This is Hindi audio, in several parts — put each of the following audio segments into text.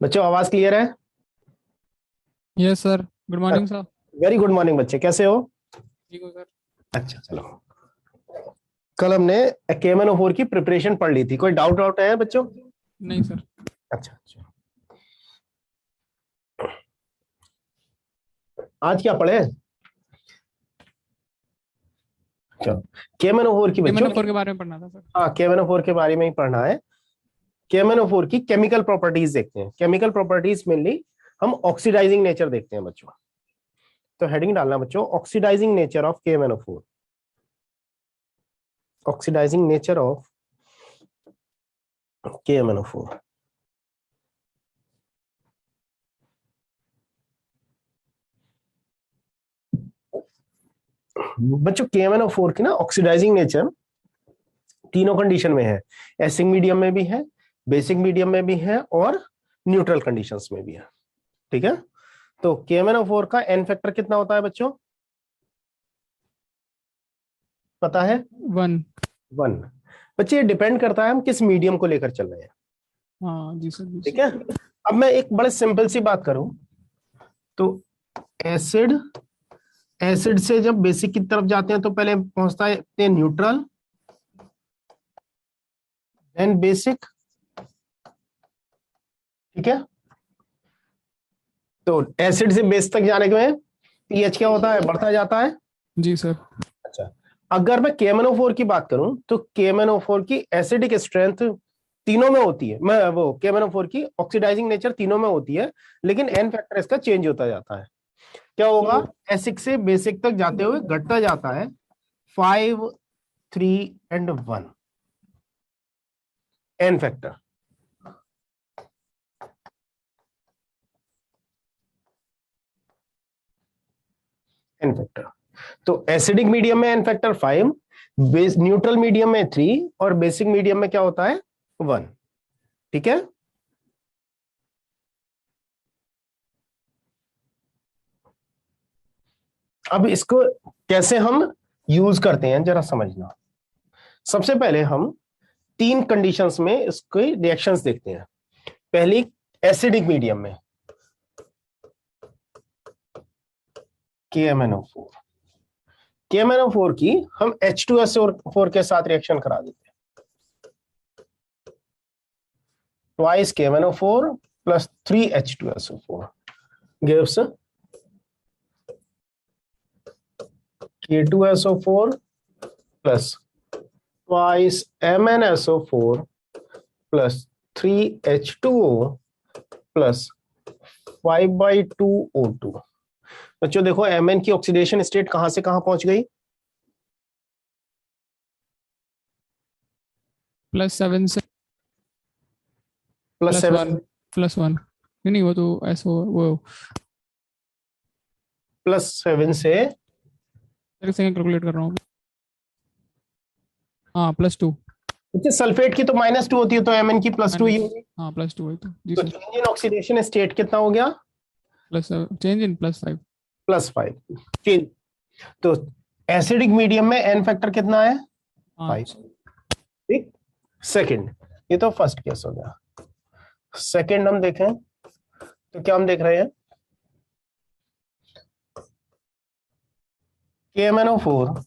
बच्चों आवाज क्लियर है? Yes sir. Good morning sir. Very good morning बच्चे, कैसे हो? ठीक हो सर। अच्छा चलो। कल हमने KMNO4 की प्रिपरेशन पढ़ ली थी, कोई डाउट डाउट है बच्चों? नहीं सर। अच्छा अच्छा। आज क्या पढ़े? चलो, KMNO4 की ये बच्चों। मैंने फोर के बारे में पढ़ना था सर। हाँ, KMNO4 के बारे में ही पढ़ना है। KMNO4 की केमिकल प्रॉपर्टीज देखते हैं। केमिकल प्रॉपर्टीज मेनली हम ऑक्सीडाइजिंग नेचर देखते हैं बच्चों। तो हेडिंग डालना बच्चों, oxidising nature of KMNO4। Oxidising nature of KMNO4। बच्चों KMNO4 की ना ऑक्सीडाइजिंग नेचर तीनों कंडीशन में है। एसिड मीडियम में भी है, बेसिक मीडियम में भी है और न्यूट्रल कंडीशंस में भी है। ठीक है। तो KMNO4 का एन फैक्टर कितना होता है बच्चों, पता है? वन। 1। बच्चे ये डिपेंड करता है हम किस मीडियम को लेकर चल रहे हैं। हाँ जी सर, जी ठीक सर। है। अब मैं एक बड़े सिंपल सी बात करूं तो एसिड एसिड से जब बेसिक की तरफ जाते हैं तो पहले पहुंचता है न्यूट्रल, देन बेसिक। ठीक है। तो एसिड से बेस तक जाने में पीएच क्या होता है, बढ़ता जाता है। जी सर। अच्छा, अगर मैं KMNO4 की बात करूं तो KMNO4 की एसिडिक स्ट्रेंथ तीनों में होती है। मैं वो KMNO4 की ऑक्सीडाइजिंग नेचर तीनों में होती है, लेकिन एन फैक्टर इसका चेंज होता जाता है। क्या होगा? एसिड से बेसिक तक जाते हुए घटता जाता है 5, 3 and 1 N factor. N factor. तो एसिडिक मीडियम में N factor 5, base neutral medium में 3 और बेसिक मीडियम में क्या होता है, 1। ठीक है। अब इसको कैसे हम यूज करते हैं जरा समझना। सबसे पहले हम तीन कंडीशंस में इसके रिएक्शंस देखते हैं। पहली, एसिडिक मीडियम में KMNO4। KMNO4 की हम H2SO4 के साथ रिएक्शन करा देते हैं। Twice KMNO4 plus 3H2SO4 gives K2SO4 plus twice MnSO4 plus 3H2O plus 5/2O2। बच्चों देखो, Mn की ऑक्सीडेशन स्टेट कहां से कहां पहुंच गई? +7 से प्लस +1। 7, +1 नहीं नहीं, वो तो ऐसा वो +7 से। एक सेकंड कैलकुलेट कर रहा हूँ। हाँ, +2। देखिए सल्फेट की तो -2 होती है, तो Mn की +2 ही माइनस। होगी। हाँ, +2 है तो जी तो sir. Change in oxidation state कितना हो गया? Plus change in +5। +5 चेंज। तो एसिडिक मीडियम में एन फैक्टर कितना है? 5। 5। ठीक। सेकंड, ये तो फर्स्ट केस हो गया। सेकंड हम देखें तो क्या हम देख रहे हैं, KMNO4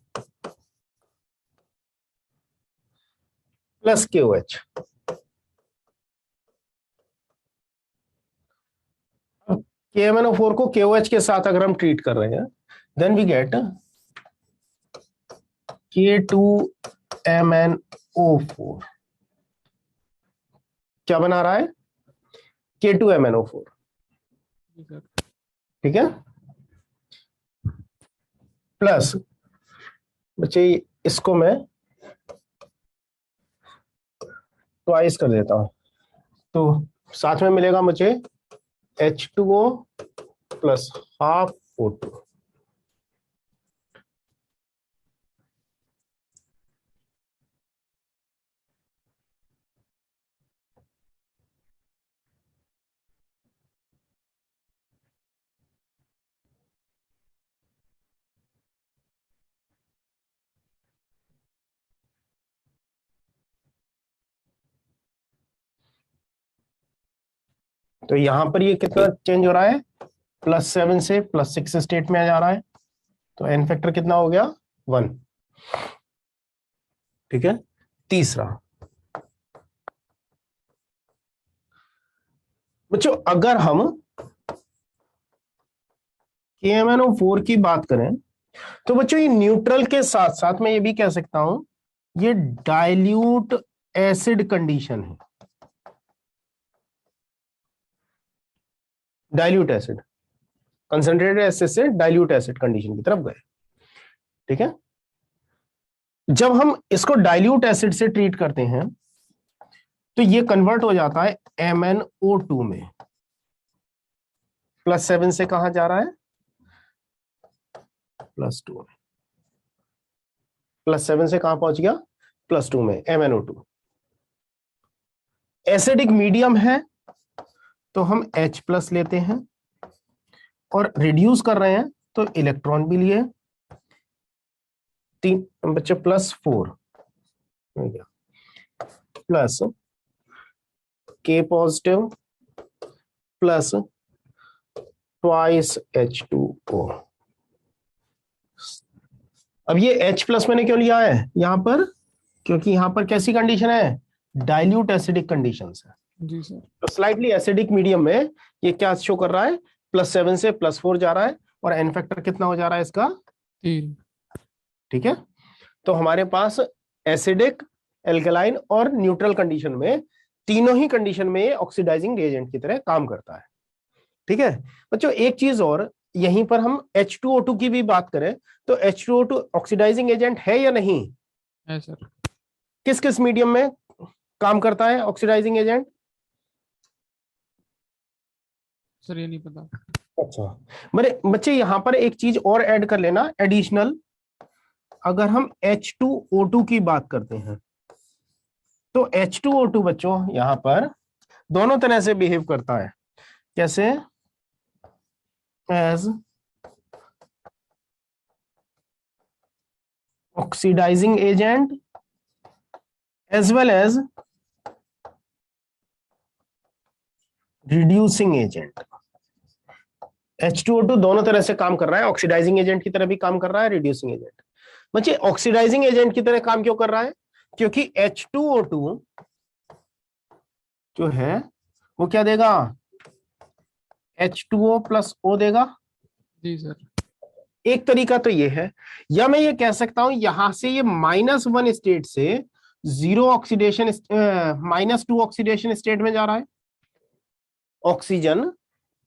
प्लस KOH। KMNO4 को KOH के साथ अगर हम ट्रीट कर रहे हैं, देन वी गेट K2MnO4। क्या बना रहा है? K2MnO4। जी सर। ठीक है। प्लस बच्चे इसको मैं ट्वाइस कर देता हूं, तो साथ में मिलेगा मुझे H2O प्लस हाफ O2। तो यहां पर ये कितना चेंज हो रहा है, +7 से +6 स्टेट में जा रहा है, तो एन फैक्टर कितना हो गया, 1। ठीक है। तीसरा बच्चों, अगर हम KMnO4 की बात करें तो बच्चों ये न्यूट्रल के साथ साथ मैं ये भी कह सकता हूं ये डाइल्यूट एसिड कंडीशन है। डाइल्यूट एसिड, कंसंट्रेटेड एसिड से डाइल्यूट एसिड कंडीशन की तरफ गए। ठीक है। जब हम इसको डाइल्यूट एसिड से ट्रीट करते हैं तो ये कन्वर्ट हो जाता है MnO2 में। +7 से कहां जा रहा है, +2 में। +7 से कहां पहुंच गया, +2 में, MnO2। एसिडिक मीडियम है तो हम H+ लेते हैं, और रिड्यूस कर रहे हैं तो इलेक्ट्रॉन भी लिए, 3 बच्चे, +4 हो गया, plus K positive plus twice H2O। अब ये H+ मैंने क्यों लिया है यहां पर, क्योंकि यहां पर कैसी कंडीशन है, डाइल्यूट एसिडिक कंडीशन है। जी सर। तो स्लाइटली एसिडिक मीडियम में ये क्या शो कर रहा है, +7 से +4 जा रहा है, और एन फैक्टर कितना हो जा रहा है इसका, 3। ठीक है। तो हमारे पास एसिडिक, एल्कलाइन और न्यूट्रल कंडीशन में, तीनों ही कंडीशन में ये ऑक्सीडाइजिंग रिएजेंट की तरह काम करता है। ठीक है बच्चों, एक चीज और, यहीं पर हम H2O2 की भी बात करें तो H2O2 ऑक्सीडाइजिंग एजेंट है या नहीं, है सर। किस किस मीडियम में काम करता है ऑक्सीडाइजिंग एजेंट। सर ये नहीं पता। अच्छा, मेरे बच्चे यहां पर एक चीज और ऐड कर लेना एडिशनल, अगर हम H2O2 की बात करते हैं तो H2O2 बच्चों यहां पर दोनों तरह से बिहेव करता है। कैसे, as oxidising agent as well as reducing agent. H2O2 दोनों तरह से काम कर रहा है, ऑक्सीडाइजिंग एजेंट की तरह भी काम कर रहा है, रिड्यूसिंग एजेंट। बच्चे ऑक्सीडाइजिंग एजेंट की तरह काम क्यों कर रहा है, क्योंकि H2O2 जो है वो क्या देगा, H2O+O देगा। जी सर। एक तरीका तो ये है, या मैं ये कह सकता हूं यहां से ये -1 स्टेट से 0 ऑक्सीडेशन, -2 ऑक्सीडेशन स्टेट में जा रहा है। ऑक्सीजन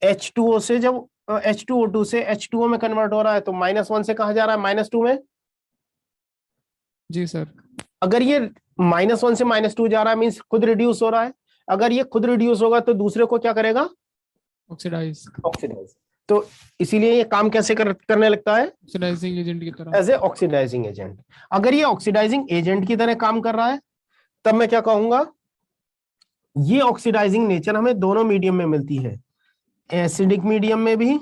H2O से जब H2O2 से H2O में कन्वर्ट हो रहा है तो -1 से कहा जा रहा है -2 में। जी सर। अगर ये -1 से -2 जा रहा है मीन्स खुद रिड्यूस हो रहा है, अगर ये खुद रिड्यूस होगा तो दूसरे को क्या करेगा, ऑक्सीडाइज। ऑक्सीडाइज। तो इसीलिए ये काम कैसे करने लगता है, ऑक्सीडाइजिंग एजेंट की तरह। As a oxidising agent. अगर ये ऑक्सीडाइजिंग एजेंट की तरह काम कर रहा है तब मैं क्या कहूंगा, ये ऑक्सीडाइजिंग नेचर हमें दोनों मीडियम में मिलती है, एसिडिक मीडियम में भी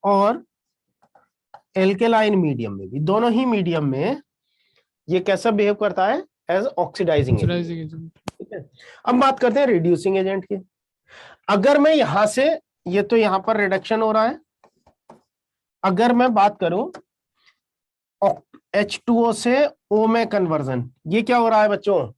और एल्केलाइन मीडियम में भी। दोनों ही मीडियम में ये कैसा बिहेव करता है, as oxidising agent. Oxidising agent. ठीक है। अब बात करते हैं रिड्यूसिंग एजेंट की। अगर मैं यहां से, ये तो यहां पर रिडक्शन हो रहा है, अगर मैं बात करूं H2O से O में कन्वर्जन, ये क्या हो रहा है बच्चों,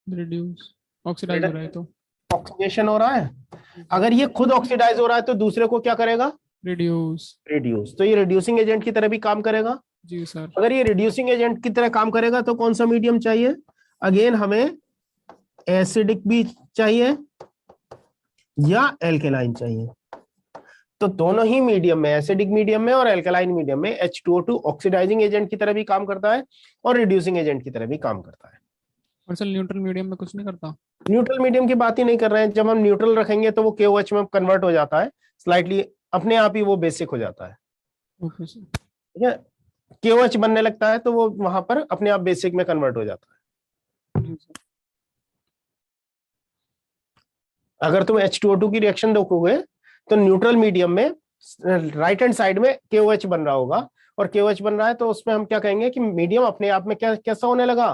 रिड्यूस, ऑक्सीडाइज हो रहा है तो ऑक्सीडेशन हो रहा है। अगर ये खुद ऑक्सीडाइज हो रहा है तो दूसरे को क्या करेगा, रिड्यूस। रिड्यूस। तो ये रिड्यूसिंग एजेंट की तरह भी काम करेगा। जी सर। अगर ये रिड्यूसिंग एजेंट की तरह काम करेगा तो कौन सा मीडियम चाहिए, अगेन हमें एसिडिक भी चाहिए या एल्केलाइन चाहिए। तो दोनों ही मीडियम में, एसिडिक मीडियम में और एल्केलाइन मीडियम में H2O2 ऑक्सीडाइजिंग एजेंट की तरह भी काम करता है और रिड्यूसिंग एजेंट की तरह भी काम करता है। और सर न्यूट्रल मीडियम में कुछ नहीं करता। न्यूट्रल मीडियम की बात ही नहीं कर रहे हैं, जब हम न्यूट्रल रखेंगे तो वो KOH में कन्वर्ट हो जाता है, स्लाइटली अपने आप ही वो बेसिक हो जाता है। Okay sir. ठीक है, KOH बनने लगता है तो वो वहां पर अपने आप बेसिक में कन्वर्ट हो जाता है। जी सर। अगर तुम H2O2 की रिएक्शन देखोगे तो न्यूट्रल मीडियम में राइट हैंड साइड में KOH बन रहा होगा, और KOH बन रहा है तो उसमें हम क्या कहेंगे कि मीडियम अपने आप में क्या कैसा होने लगा,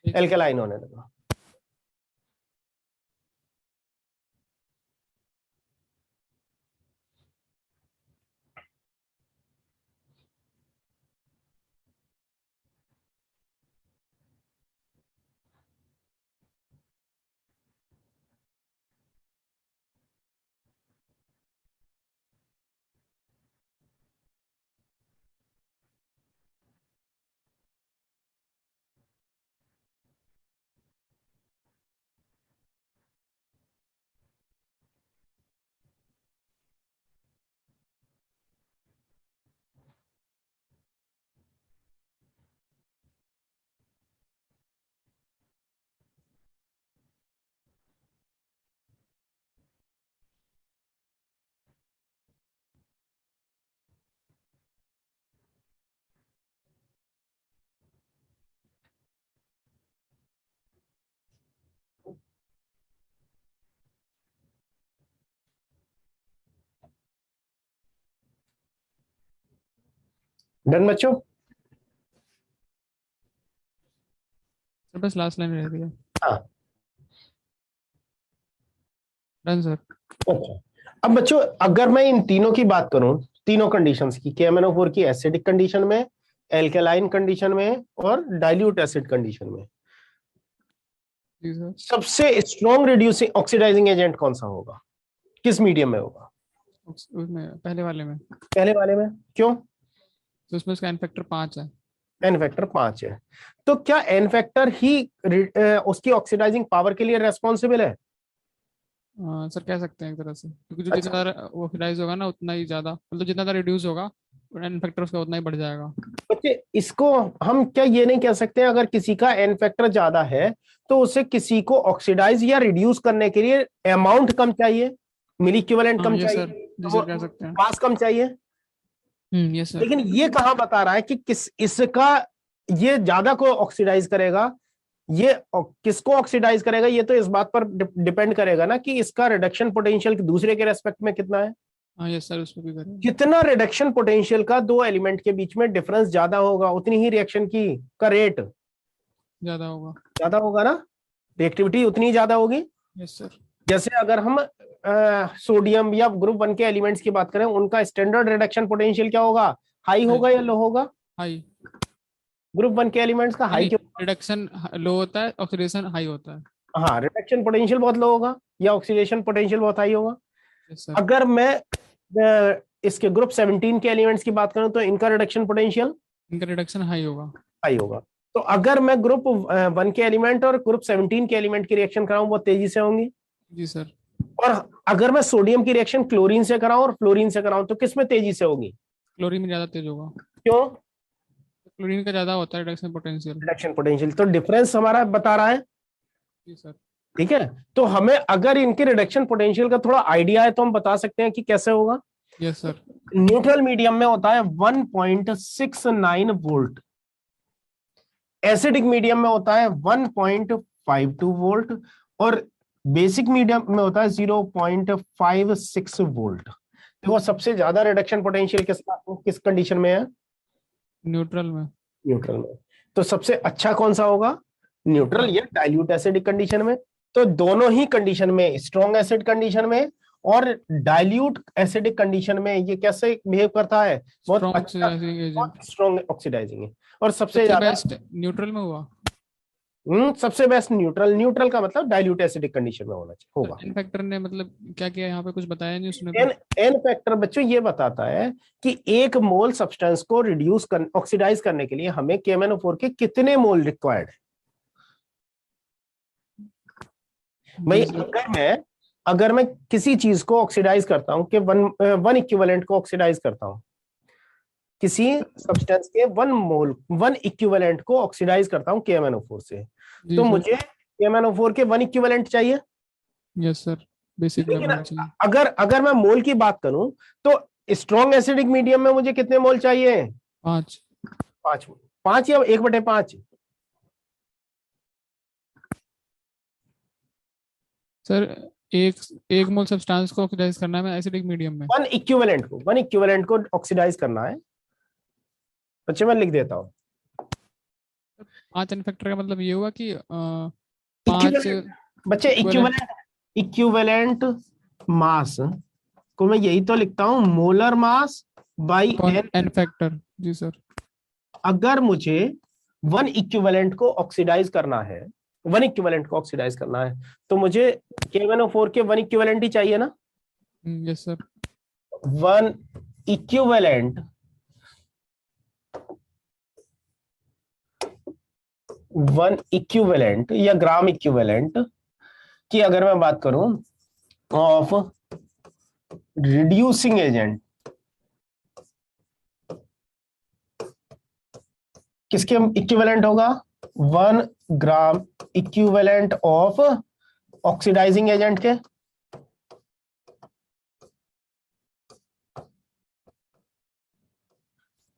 एल्केलाइन होने लगा। डन बच्चों? सर बस लास्ट लाइन रह गई है। हाँ। Done sir. अच्छा, अब बच्चों अगर मैं इन तीनों की बात करूं, तीनों कंडीशंस की, KMnO4 की एसिडिक कंडीशन में, एल्केलाइन कंडीशन में और डाइल्यूट एसिड कंडीशन में, जी सर। सबसे स्ट्रॉन्ग रिड्यूसिंग ऑक्सीडाइजिंग एजेंट कौन सा होगा, किस मीडियम में होगा? उसमें पहले वाले में। पहले वाले में, क्यों? तो उसमें उसका एन फैक्टर 5 है। एन फैक्टर 5 है। तो क्या एन फैक्टर ही उसकी ऑक्सीडाइजिंग पावर के लिए रेस्पॉन्सिबल है? सर कह सकते हैं एक तरह से, क्योंकि जो अच्छा, जितना ज़्यादा ऑक्सीडाइज होगा ना उतना ही ज़्यादा, मतलब जितना ज़्यादा रिड्यूस होगा एन फैक्टर उसका उतना ही बढ़ जाएगा। बच्चे इसको हम क्या ये नहीं कह सकते अगर किसी का एन फैक्टर ज्यादा है तो उसे किसी को ऑक्सीडाइज या रिड्यूस करने के लिए अमाउंट कम चाहिए, मिली इक्विवेलेंट हाँ कम ये चाहिए, सर। जी तो सर कह सकते हैं। पास कम चाहिए। ये सर। लेकिन ये कहाँ बता रहा है कि किस इसका ये ज्यादा को ऑक्सीडाइज करेगा, ये किसको ऑक्सीडाइज करेगा, ये तो इस बात पर डिपेंड करेगा ना कि इसका रिडक्शन पोटेंशियल दूसरे के रेस्पेक्ट में कितना है। हाँ ये सर उसमें भी करेंगे। जितना रिडक्शन पोटेंशियल का दो एलिमेंट के बीच में डिफरेंस ज्यादा होगा उतनी ही रिएक्शन की का रेट ज़्यादा होगा। ज्यादा होगा ना, रिएक्टिविटी उतनी ही ज्यादा होगी। Yes sir. जैसे अगर हम सोडियम या ग्रुप 1 के एलिमेंट्स की बात करें, उनका स्टैंडर्ड रिडक्शन पोटेंशियल क्या होगा, हाई हाई। होगा या लो होगा? हाई। ग्रुप 1 के एलिमेंट्स का हाई नहीं, क्यों? रिडक्शन लो होता है, ऑक्सीडेशन हाई होता है। हाँ, रिडक्शन पोटेंशियल बहुत लो होगा या ऑक्सीडेशन पोटेंशियल बहुत हाई होगा। Yes sir. अगर मैं इसके ग्रुप 17 के एलिमेंट्स की बात करूं तो इनका रिडक्शन पोटेंशियल इनका रिडक्शन हाई होगा। हाई होगा। तो अगर मैं ग्रुप 1 के एलिमेंट और ग्रुप 17 के एलिमेंट की रिएक्शन कराऊं बहुत तेजी से होंगी। जी सर। और अगर मैं सोडियम की रिएक्शन क्लोरीन से कराऊं और फ्लोरीन से कराऊं तो किस में तेजी से होगी? क्लोरीन में ज़्यादा तेज होगा। क्यों? क्लोरीन का ज़्यादा होता है रिडक्शन पोटेंशियल। रिडक्शन पोटेंशियल तो डिफरेंस हमारा बता रहा है। जी सर। ठीक है, तो हमें अगर इनके रिडक्शन पोटेंशियल का थोड़ा आइडिया है तो हम बता सकते हैं कि कैसे होगा। Yes sir. न्यूट्रल मीडियम में होता है 1.69 वोल्ट, एसिडिक मीडियम में होता है 1.52 वोल्ट और बेसिक मीडियम में होता है 0.56 वोल्ट। देखो सबसे ज्यादा रिडक्शन पोटेंशियल किस कंडीशन में है? न्यूट्रल में। न्यूट्रल में। तो सबसे अच्छा कौन सा होगा, न्यूट्रल या डाइल्यूट एसिडिक कंडीशन में? तो दोनों ही कंडीशन में, स्ट्रॉन्ग एसिड कंडीशन में और डाइल्यूट एसिडिक कंडीशन में, ये कैसे बिहेव करता है, बहुत स्ट्रॉन्ग अच्छा, ऑक्सीडाइजिंग एजेंट। बहुत स्ट्रॉन्ग ऑक्सीडाइजिंग है। और सबसे सबसे ज्यादा बेस्ट न्यूट्रल में हुआ। सबसे बेस्ट न्यूट्रल, न्यूट्रल का मतलब डाइल्यूट एसिडिक कंडीशन में होना चाहिए होगा। एन फैक्टर ने मतलब क्या किया यहाँ पे, कुछ बताया नहीं उसने एन तो। एन फैक्टर बच्चों ये बताता है कि एक मोल सब्सटेंस को रिड्यूस कर ऑक्सीडाइज करने के लिए हमें KMnO4 के कितने मोल रिक्वायर्ड है। भाई जी सर। अगर मैं किसी चीज को ऑक्सीडाइज करता हूं कि वन इक्विवेलेंट को ऑक्सीडाइज करता हूं, किसी सब्सटेंस के वन इक्विवेलेंट को ऑक्सीडाइज करता हूं KMnO4 से, जी तो सर। मुझे KMnO4 के वन इक्विवेलेंट चाहिए। Yes sir. बेसिक में लेकिन होना चाहिए। अगर अगर मैं मोल की बात करूं तो स्ट्रॉन्ग एसिडिक मीडियम में मुझे कितने मोल चाहिए? 5। 5। 5 या 1/5? सर एक एक मोल सब्सटेंस को ऑक्सीडाइज करना है एसिडिक मीडियम में। वन इक्विवेलेंट को ऑक्सीडाइज करना है। बच्चे मैं लिख देता हूं। 5 एन फैक्टर का मतलब ये हुआ कि 5 इक्विवेलेंट बच्चे, इक्वलेंट। इक्विवेलेंट मास को मैं यही तो लिखता हूं, molar mass by upon N. N factor. जी सर। अगर मुझे वन इक्विवेलेंट को ऑक्सीडाइज करना है, वन इक्विवेलेंट को ऑक्सीडाइज करना है तो मुझे KMnO4 के वन इक्विवेलेंट ही चाहिए ना। Yes sir. One equivalent one equivalent या ग्राम इक्विवेलेंट की अगर मैं बात करूं ऑफ रिड्यूसिंग एजेंट, किसके इक्विवेलेंट होगा? 1 gram equivalent of oxidising agent के।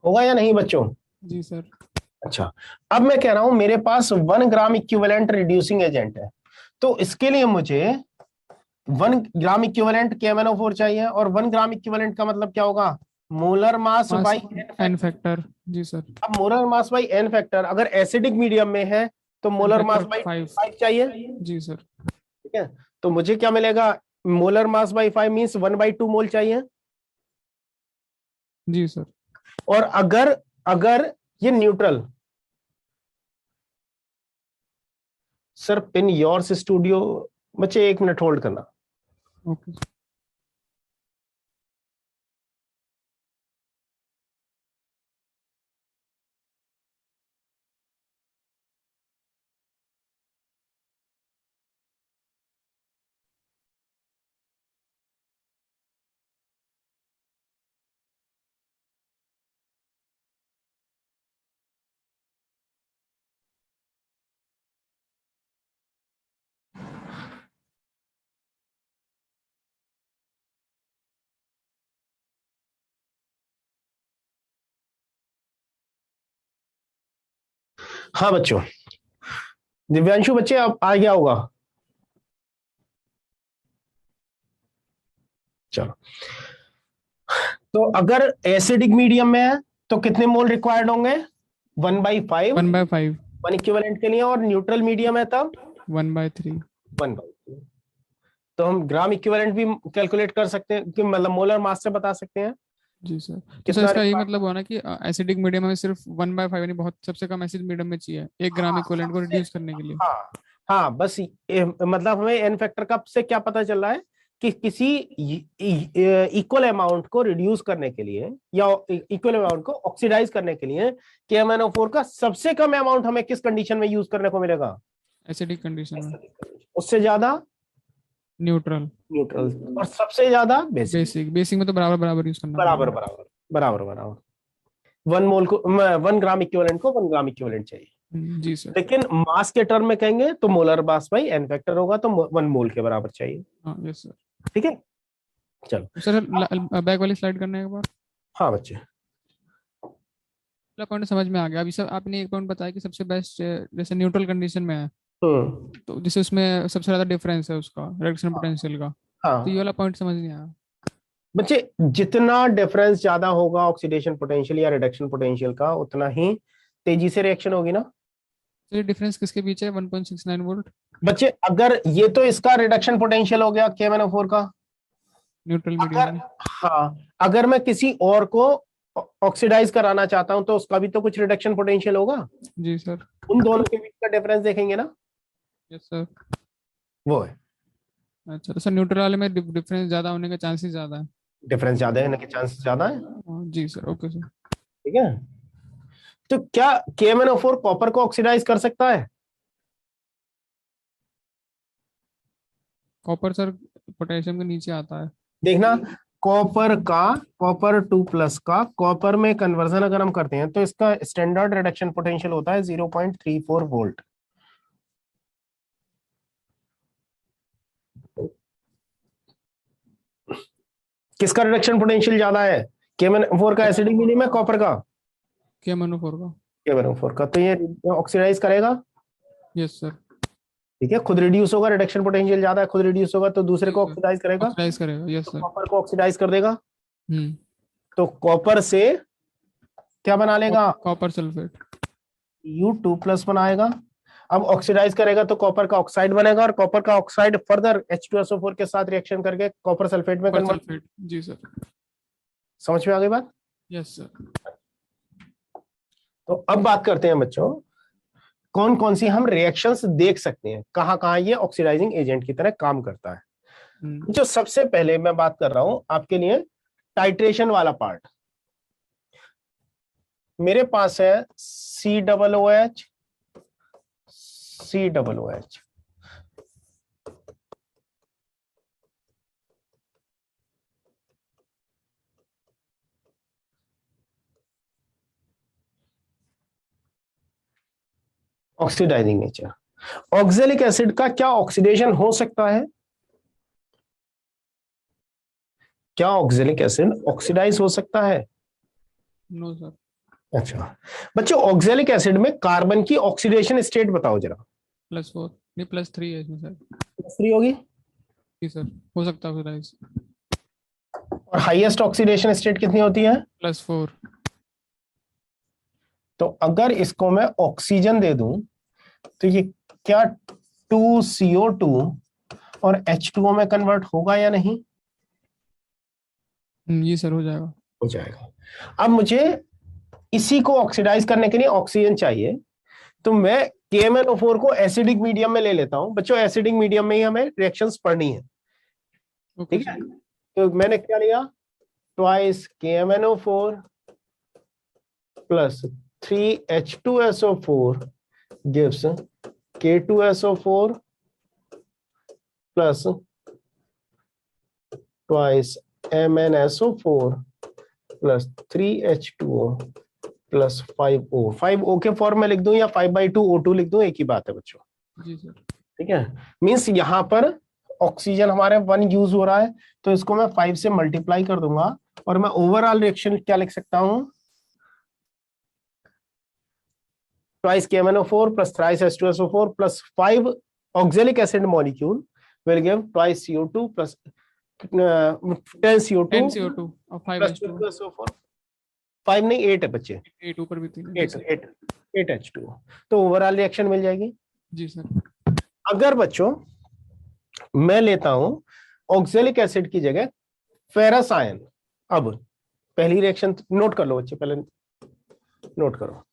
होगा या नहीं बच्चों? जी सर। अच्छा, अब मैं कह रहा हूं मेरे पास 1 ग्राम इक्विवेलेंट रिड्यूसिंग एजेंट है, तो इसके लिए मुझे 1 ग्राम इक्विवेलेंट KMnO4 चाहिए। और 1 ग्राम इक्विवेलेंट का मतलब क्या होगा? Molar mass mass by N factor. जी सर। अब molar mass by N factor अगर एसिडिक मीडियम में है तो N molar mass factor by 5। 5 चाहिए। जी सर। ठीक है, तो मुझे क्या मिलेगा, molar mass by 5 means 1/2 mole चाहिए। जी सर। और अगर अगर ये neutral, sir pin yours studio, बच्चे 1 मिनट होल्ड करना। ओके। हाँ बच्चों, दिव्यांशु बच्चे अब आ गया होगा। चलो, तो अगर एसिडिक मीडियम में है तो कितने मोल रिक्वायर्ड होंगे, 1/5 1/5। 1 इक्विवेलेंट के लिए, और न्यूट्रल मीडियम है तब 1/3। 1/3। तो हम ग्राम इक्विवेलेंट भी कैलकुलेट कर सकते हैं कि मतलब मोलर मास से बता सकते हैं जी सर। तो सर कितना इसका यही रिक्वायर्ड। मतलब हुआ ना कि एसिडिक मीडियम में सिर्फ 1/5 यानी बहुत सबसे कम एसिड मीडियम में चाहिए 1 ग्राम हाँ इक्विवेलेंट को सबसे, रिड्यूस करने के लिए। हाँ हाँ बस मतलब हमें एन फैक्टर का से क्या पता चल रहा है कि किसी इक्वल अमाउंट को रिड्यूस करने के लिए या इक्वल अमाउंट को ऑक्सीडाइज करने के लिए KMnO4 का सबसे कम अमाउंट हमें किस कंडीशन में यूज करने को मिलेगा, एसिडिक कंडीशन में। उससे ज्यादा न्यूट्रल। न्यूट्रल, और सबसे ज्यादा बेसिक। बेसिक। बेसिक में तो बराबर बराबर यूज करना बराबर पड़ेगा। बराबर बराबर बराबर, 1 मोल को 1 ग्राम इक्विवेलेंट को 1 ग्राम इक्विवेलेंट चाहिए। जी सर। लेकिन मास के टर्म में कहेंगे तो molar mass by N factor होगा, तो 1 मोल के बराबर चाहिए। हाँ यस सर। ठीक है, चलो। सर बैक वाली स्लाइड करने के बाद हाँ बच्चे, पहला पॉइंट समझ में आ गया। अभी सर आपने एक पॉइंट बताया कि सबसे बेस्ट जैसे न्यूट्रल कंडीशन में है हम्म, तो जैसे उसमें सबसे ज्यादा डिफरेंस है उसका रिडक्शन पोटेंशियल का। तो ये हाँ वाला पॉइंट समझ नहीं आया। बच्चे, जितना डिफरेंस ज्यादा होगा ऑक्सीडेशन पोटेंशियल या रिडक्शन पोटेंशियल का, उतना ही तेजी से रिएक्शन होगी ना। तो ये डिफरेंस किसके पीछे है 1.69 वोल्ट। बच्चे अगर ये तो इसका रिडक्शन पोटेंशियल हो गया KMnO4 का, न्यूट्रल मीडियम अगर, में। हाँ अगर मैं किसी और को ऑक्सीडाइज कराना चाहता हूं तो उसका भी तो कुछ रिडक्शन पोटेंशियल होगा। जी सर। उन दोनों के बीच का डिफरेंस देखेंगे ना, यस सर। वो है। अच्छा तो सर न्यूट्रल वाले में डिफरेंस ज्यादा होने का चांसेस ज्यादा है। डिफरेंस ज्यादा है, के चांसेस ज्यादा है। जी सर। Okay sir. ठीक है, तो क्या KMnO4 कॉपर को ऑक्सीडाइज कर सकता है। कॉपर सर पोटेशियम के नीचे आता है। देखना, कॉपर का, कॉपर 2+ का कॉपर में कन्वर्जन अगर हम करते हैं तो इसका स्टैंडर्ड रिडक्शन पोटेंशियल होता है 0.34 वोल्ट। किसका रिडक्शन पोटेंशियल ज्यादा है, KMnO4 का एसिडिक मीडियम है, कॉपर का। KMnO4 का। KMnO4 का, तो ये ऑक्सीडाइज करेगा। Yes sir. ठीक है, खुद रिड्यूस होगा, रिडक्शन पोटेंशियल ज्यादा है, खुद रिड्यूस होगा तो दूसरे जी को सर। ऑक्सीडाइज करेगा। ऑक्सीडाइज करेगा। यस तो सर। कॉपर को ऑक्सीडाइज कर देगा, हम्म। तो कॉपर से क्या बना लेगा, कॉपर सल्फेट। U2+ बनाएगा। अब ऑक्सीडाइज करेगा तो कॉपर का ऑक्साइड बनेगा, और कॉपर का ऑक्साइड फर्दर H2SO4 के साथ रिएक्शन करके कॉपर सल्फेट में कॉपर कन्वर्ट। सल्फेट। जी सर। समझ में आ गई बात। Yes sir. तो अब बात करते हैं बच्चों, कौन कौन सी हम रिएक्शंस देख सकते हैं, कहां कहां ये ऑक्सीडाइजिंग एजेंट की तरह काम करता है। जो सबसे पहले मैं बात कर रहा हूं आपके लिए, टाइट्रेशन वाला पार्ट। मेरे पास है COOH, COOH, oxidising nature. Oxalic acid का क्या ऑक्सीडेशन हो सकता है, क्या ऑक्जेलिक एसिड ऑक्सीडाइज हो सकता है। No sir. अच्छा बच्चों, ऑक्जेलिक एसिड में कार्बन की ऑक्सीडेशन स्टेट बताओ जरा। +4 नहीं +3 है इसमें सर। प्लस 3 होगी, जी सर। हो सकता है ऑक्सीडाइज। और हाईएस्ट ऑक्सीडेशन स्टेट कितनी होती है? +4। तो अगर इसको मैं ऑक्सीजन दे दूं तो ये क्या 2CO2 और H2O में कन्वर्ट होगा या नहीं? जी सर, हो जाएगा। हो जाएगा। अब मुझे इसी को ऑक्सीडाइज करने के लिए ऑक्सीजन चाहिए, तो मैं KMnO4 को एसिडिक मीडियम में ले लेता हूं। बच्चों एसिडिक मीडियम में ही हमें रिएक्शंस पढ़नी है, ओके ठीक है? सर। तो मैंने क्या लिया, twice KMnO4 plus 3H2SO4 gives K2SO4 plus twice MnSO4 plus 3H2O plus 5O। 5O के फॉर्म में लिख दूं या 5/2 O2 लिख दूं, एक ही बात है बच्चों, जी सर। ठीक है? मींस यहां पर ऑक्सीजन हमारे 1 यूज हो रहा है, तो इसको मैं 5 से मल्टीप्लाई कर दूंगा और मैं ओवरऑल रिएक्शन क्या लिख सकता हूं, twice KMnO4 plus thrice H2SO4 plus 5 oxalic acid molecule will give twice CO2 plus 10 CO2 10CO2 और प्लस 5H2O। 2SO4। 5 नहीं 8 है बच्चे, 8 ऊपर भी 3 है। जी 8 सर। 8 8H2O। तो ओवरऑल रिएक्शन मिल जाएगी। जी सर। अगर बच्चों मैं लेता हूं ऑक्जेलिक एसिड की जगह फेरस आयन, अब पहली रिएक्शन नोट कर लो बच्चे, पहले नोट करो।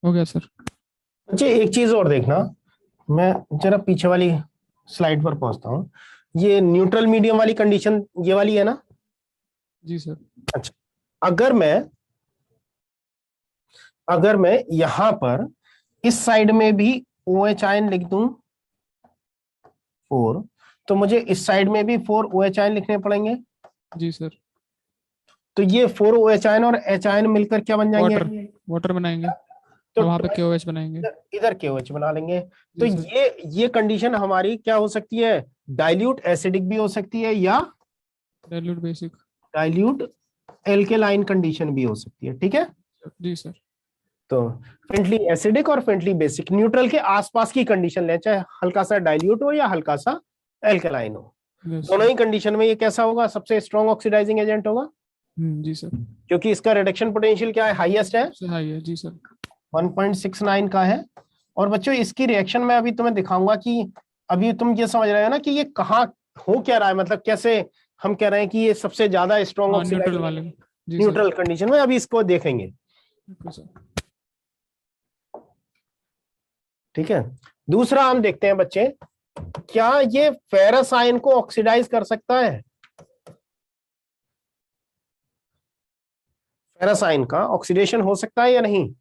हो गया सर। बच्चे एक चीज और देखना, मैं जरा पीछे वाली स्लाइड पर पहुंचता हूँ। ये न्यूट्रल मीडियम वाली कंडीशन ये वाली है ना? जी सर। अच्छा, अगर मैं यहां पर इस साइड में भी OH आयन लिख दूं 4, तो मुझे इस साइड में भी 4 OH आयन लिखने पड़ेंगे। जी सर। तो ये 4 OH आयन और H आयन मिलकर क्या बन जाएंगे? वाटर वाटर बनाएंगे तो और वहां पे KOH बनाएंगे। इधर KOH बना लेंगे। तो जी सर। ये कंडीशन हमारी क्या हो सकती है? डाइल्यूट एसिडिक भी हो सकती है या dilute basic. Dilute alkaline condition भी हो सकती है, ठीक है? जी सर। तो फेंटली एसिडिक और फेंटली बेसिक, न्यूट्रल के आसपास की कंडीशन लें, चाहे हल्का सा डाइल्यूट हो या हल्का सा एल्केलाइन हो। यस दोनों सर। ही कंडीशन में ये कैसा होगा? सबसे स्ट्रॉन्ग ऑक्सीडाइजिंग एजेंट होगा, जी सर। क्योंकि इसका रिडक्शन पोटेंशियल क्या है? हाईएस्ट है, सबसे हाई है। जी सर। 1.69 का है। और बच्चों इसकी रिएक्शन में अभी तुम्हें दिखाऊंगा कि अभी तुम ये समझ रहे हो ना कि ये कहाँ हो क्या रहा है, मतलब कैसे हम कह रहे हैं कि ये सबसे ज्यादा स्ट्रॉन्ग हाँ, न्यूट्रल ऑक्सीडाइजिंग वाले। जी सर। न्यूट्रल कंडीशन में, अभी इसको देखेंगे, ओके सर। ठीक है? दूसरा हम देखते हैं बच्चे, क्या ये फेरस आयन को ऑक्सीडाइज कर सकता है? फेरस का ऑक्सीडेशन हो सकता है या नहीं?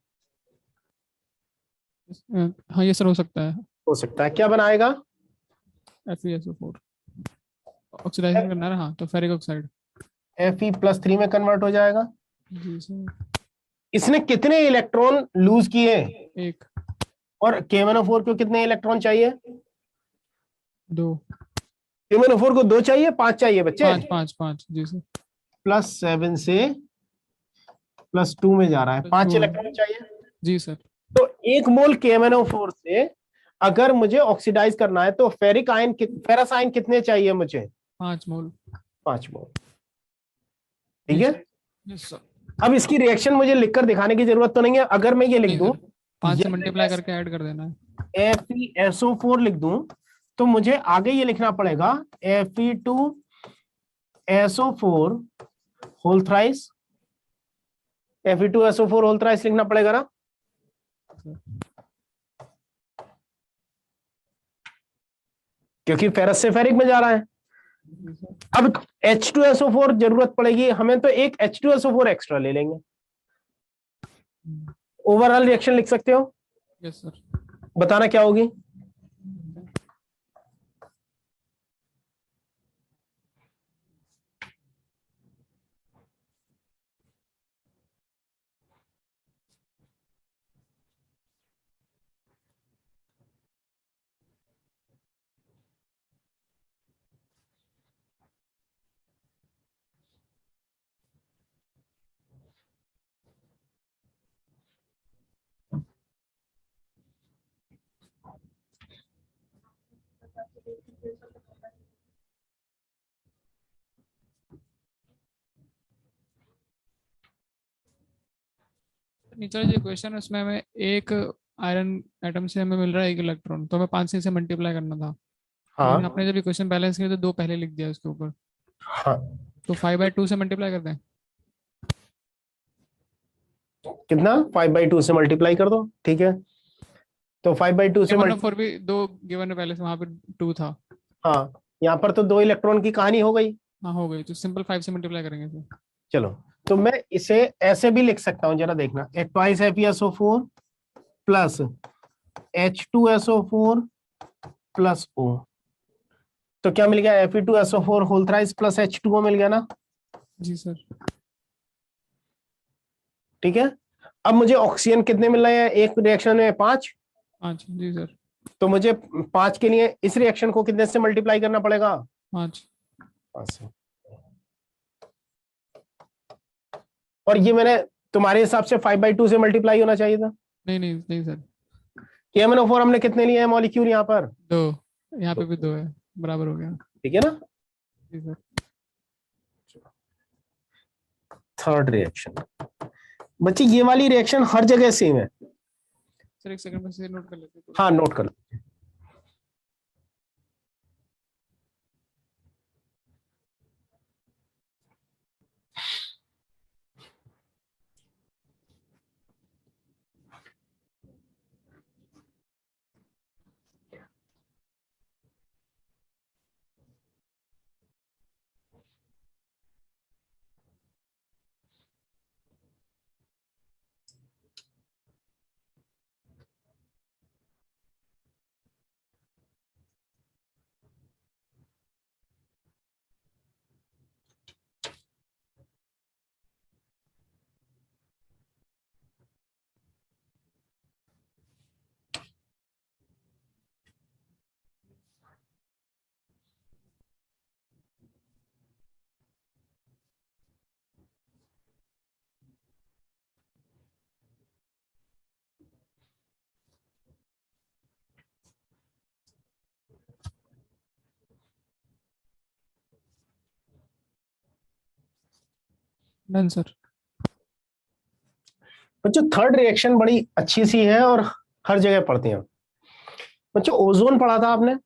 हाँ ये सर हो सकता है। हो सकता है। क्या बनाएगा? FeSO4 ऑक्सीडाइजेशन करना है ना, हाँ तो फेरिक ऑक्साइड। Fe+3 में कन्वर्ट हो जाएगा। जी सर। इसने कितने इलेक्ट्रॉन लूज किए? एक। और KMnO4 को कितने इलेक्ट्रॉन चाहिए? दो। KMnO4 को 2 चाहिए, 5 चाहिए बच्चे? पाँच पाँच पाँच जी सर। +7 से +2 में जा रहा है, प्लस 5 टू है। इलेक्ट्रॉन चाहिए। जी सर। तो 1 मोल KMnO4 से अगर मुझे ऑक्सीडाइज करना है तो फेरस आयन कितने चाहिए मुझे? 5 मोल। 5 मोल। ठीक जी है। सर। Yes sir. अब इसकी रिएक्शन मुझे लिखकर दिखाने की जरूरत तो नहीं है। अगर मैं ये लिख नहीं दूं, सर, 5 से मल्टीप्लाई करके ऐड कर देना है। FeSO4 लिख दूं, तो मुझे आगे ये लिखना पड़ेगा Fe2SO4 whole thrice. Fe2SO4 whole thrice लिखना पड़ेगा ना, क्योंकि फेरस से फेरिक में जा रहा है। जी सर। अब H2SO4 जरूरत पड़ेगी हमें, तो एक H2SO4 एक्स्ट्रा ले लेंगे। ओवरऑल रिएक्शन लिख सकते हो, यस सर। बताना क्या होगी? नीचे जो क्वेश्चन है उसमें हमें एक आयरन एटम से हमें मिल रहा है एक इलेक्ट्रॉन, तो हमें 5 से मल्टीप्लाई करना था। लेकिन हाँ आपने जब इक्वेशन बैलेंस किया तो दो पहले लिख दिया उसके ऊपर। हाँ। तो 5/2 से मल्टीप्लाई कर दें। कितना? 5/2 से मल्टीप्लाई कर दो, ठीक है। तो 5/2 से वन ऑफ मल्टी फोर भी दो गिवन है पहले से, वहां पे 2 था। हाँ, यहाँ पर तो 2 इलेक्ट्रॉन की कहानी हो गई। हाँ हो गई, तो सिंपल 5 से मल्टीप्लाई करेंगे फिर। चलो, तो मैं इसे ऐसे भी लिख सकता हूं, जरा देखना। Twice FeSO4 plus H2SO4 plus O। तो क्या मिल गया? Fe2SO4 whole thrice plus H2O मिल गया ना। जी सर। ठीक है। अब मुझे ऑक्सीजन कितने मिल रहे हैं एक रिएक्शन में? 5। 5 जी सर। तो मुझे 5 के लिए इस रिएक्शन को कितने से मल्टीप्लाई करना पड़ेगा? 5। 5 से। और ये मैंने तुम्हारे हिसाब से 5/2 से मल्टीप्लाई होना चाहिए था। नहीं नहीं नहीं सर। KMnO4 हमने कितने लिए हैं मॉलिक्यूल यहाँ पर? 2। यहाँ पे तो भी 2 है, बराबर हो गया। ठीक है ना। जी सर। थर्ड रिएक्शन, बच्चे ये वाली रिएक्शन हर जगह सेम है। सर एक सेकंड में से नोट कर लेते हैं। हाँ, नोट कर लो। Done sir. बच्चों थर्ड रिएक्शन बड़ी अच्छी सी है और हर जगह पढ़ते हैं। बच्चों ओजोन पढ़ा था आपने?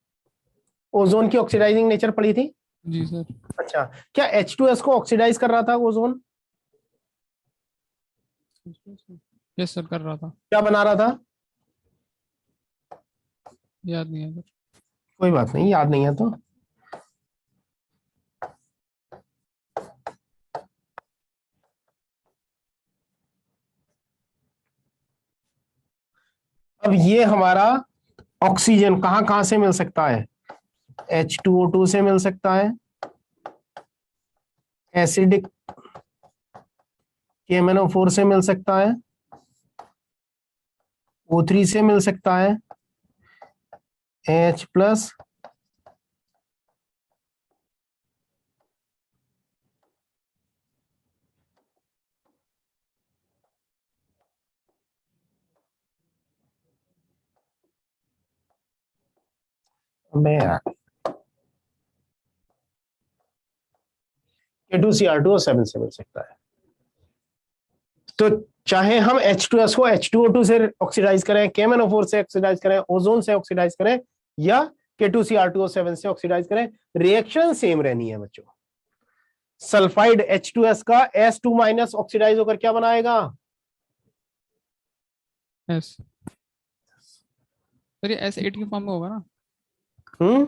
ओजोन की ऑक्सीडाइजिंग नेचर पढ़ी थी। जी सर। अच्छा, क्या H2S को ऑक्सीडाइज कर रहा था ओजोन? यस सर कर रहा था। क्या बना रहा था? याद नहीं है सर। कोई बात नहीं, याद नहीं है तो। अब ये हमारा ऑक्सीजन कहां कहां से मिल सकता है, H2O2 से मिल सकता है, एसिडिक KMnO4 से मिल सकता है, O3 से मिल सकता है, H+ K2Cr2O7 से मिल सकता है। तो चाहे हम H2S को H2O2 से ऑक्सीडाइज करें, KMnO4 से ऑक्सीडाइज करें, ओजोन से ऑक्सीडाइज करें, या K2Cr2O7 से ऑक्सीडाइज करें, रिएक्शन सेम रहनी है बच्चों। सल्फाइड H2S का S2- ऑक्सीडाइज होकर क्या बनाएगा, एस। सर ये एस8 के फॉर्म में होगा ना? हम्म।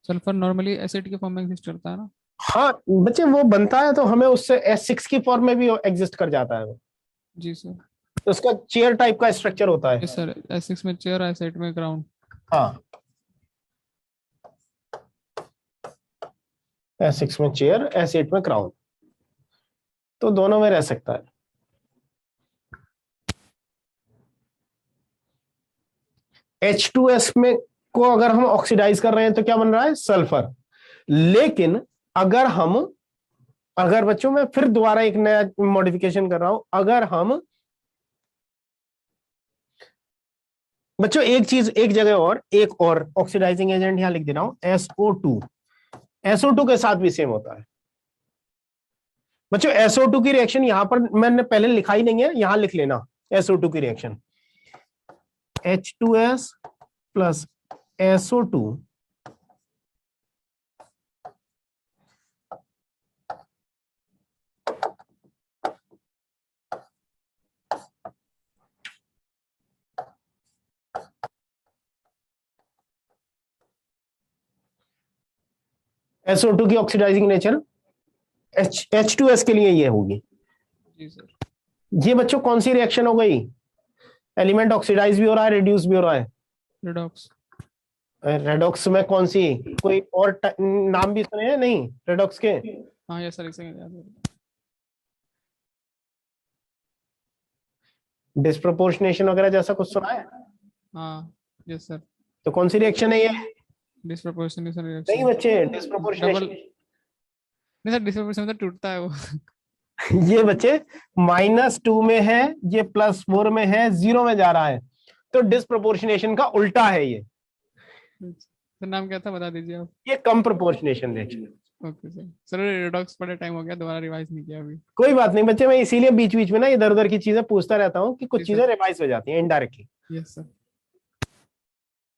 सल्फर नॉर्मली एसिड के फॉर्म में एग्जिस्ट करता है ना? हाँ बच्चे, वो बनता है तो हमें उससे S6 की फॉर्म में भी एग्जिस्ट कर जाता है वो। जी सर। तो उसका चेयर टाइप का स्ट्रक्चर होता है। यस सर, S6 में चेयर, S8 में ग्राउंड। हाँ, S6 में चेयर, S8 में क्राउन, तो दोनों में रह सकता है। H2S में को अगर हम ऑक्सीडाइज कर रहे हैं तो क्या बन रहा है, सल्फर। लेकिन अगर हम, अगर बच्चों मैं फिर दोबारा एक नया मॉडिफिकेशन कर रहा हूं, अगर हम बच्चों एक चीज, एक जगह और एक और ऑक्सीडाइजिंग एजेंट यहां लिख दे रहा हूं, SO2। SO2 के साथ भी सेम होता है बच्चों। SO2 की रिएक्शन यहां पर मैंने पहले लिखा ही नहीं है, यहां लिख लेना। SO2 की reaction H2S plus SO2 SO2 की ऑक्सीडाइजिंग नेचर H2S के लिए ये होगी। जी सर। ये बच्चों कौन सी रिएक्शन हो गई, एलिमेंट ऑक्सीडाइज भी हो रहा है, रिड्यूस भी हो रहा है। रिडॉक्स। रेडॉक्स में कौन सी, कोई और नाम भी सुने हैं नहीं रेडॉक्स के? हाँ यस सर, एक सेकंड याद है। डिस्प्रोपोर्शनेशन वगैरह जैसा कुछ सुना है? हाँ यस सर। तो कौन सी रिएक्शन है ये? डिस्प्रोपोर्शनेशन नहीं रिएक्शन। बच्चे, डबल। डिस्प्रोपोर्शनेशन। नहीं सर, डिस्प्रोपोर्शन मतलब टूटता है वो। ये बच्चे -2 में है, ये +4 में है, 0 में जा रहा है, तो डिस्प्रोपोर्शनेशन का उल्टा है ये। सर नाम क्या था बता दीजिए आप। ये comproportionation reaction. Okay sir. Sir redox बड़े टाइम हो गया, दोबारा रिवाइज नहीं किया अभी। कोई बात नहीं बच्चे, मैं इसीलिए बीच बीच में ना इधर उधर की चीजें पूछता रहता हूँ कि जी कुछ सर। चीजें रिवाइज हो जाती हैं इनडायरेक्टली। Yes sir.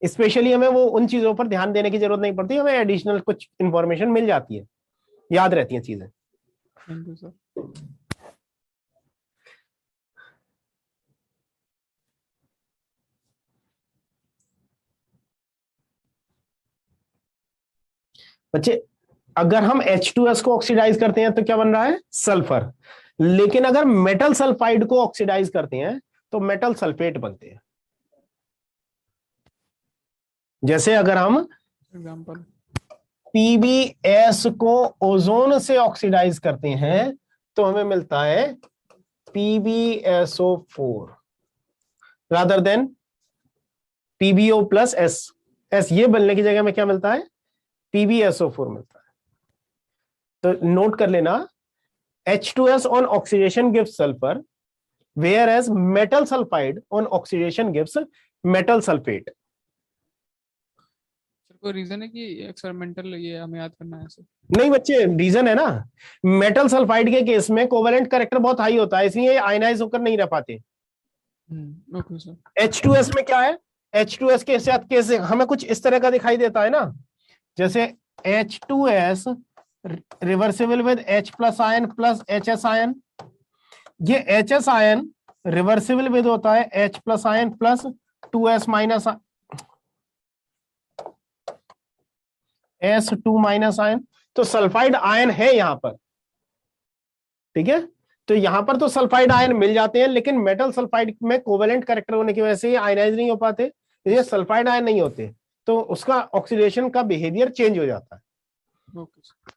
स्पेशली हमें वो उन चीजों पर ध्यान देने की जरूरत नहीं पड़ती, हमें एडिशनल कुछ इंफॉर्मेशन मिल जाती है, याद रहती हैं चीजें। Thank you sir. बच्चे अगर हम H2S को ऑक्सीडाइज करते हैं तो क्या बन रहा है, सल्फर। लेकिन अगर मेटल सल्फाइड को ऑक्सीडाइज करते हैं तो मेटल सल्फेट बनते हैं। जैसे अगर हम एग्जांपल। PbS को ओजोन से ऑक्सीडाइज करते हैं तो हमें मिलता है PbSO4 rather than PbO plus S ये बनने की जगह में क्या मिलता है, PbSO4 मिलता है। तो नोट कर लेना, H2S on oxidation gives sulfur, whereas metal sulfide on oxidation gives metal sulfate. Sir कोई रीजन है कि एक्सपेरिमेंटल ये हमें याद करना है सर? नहीं बच्चे, रीजन है ना, मेटल सल्फाइड के केस में कोवेलेंट कैरेक्टर बहुत हाई होता है, इसलिए आयनाइज होकर नहीं रह पाते। Okay sir. H2S में क्या है, H2S के साथ केस हमें कुछ इस तरह का दिखाई देता है ना, जैसे H2S reversible with H plus ion plus HS ion, ये HS आयन रिवर्सिबल विद होता है H plus ion plus 2S minus S2 minus ion. तो सल्फाइड आयन है यहां पर, ठीक है। तो यहाँ पर तो सल्फाइड आयन मिल जाते हैं, लेकिन मेटल सल्फाइड में कोवेलेंट कैरेक्टर होने की वजह से ये आयनाइज नहीं हो पाते, ये सल्फाइड आयन नहीं होते, तो उसका ऑक्सीडेशन का बिहेवियर चेंज हो जाता है। ओके।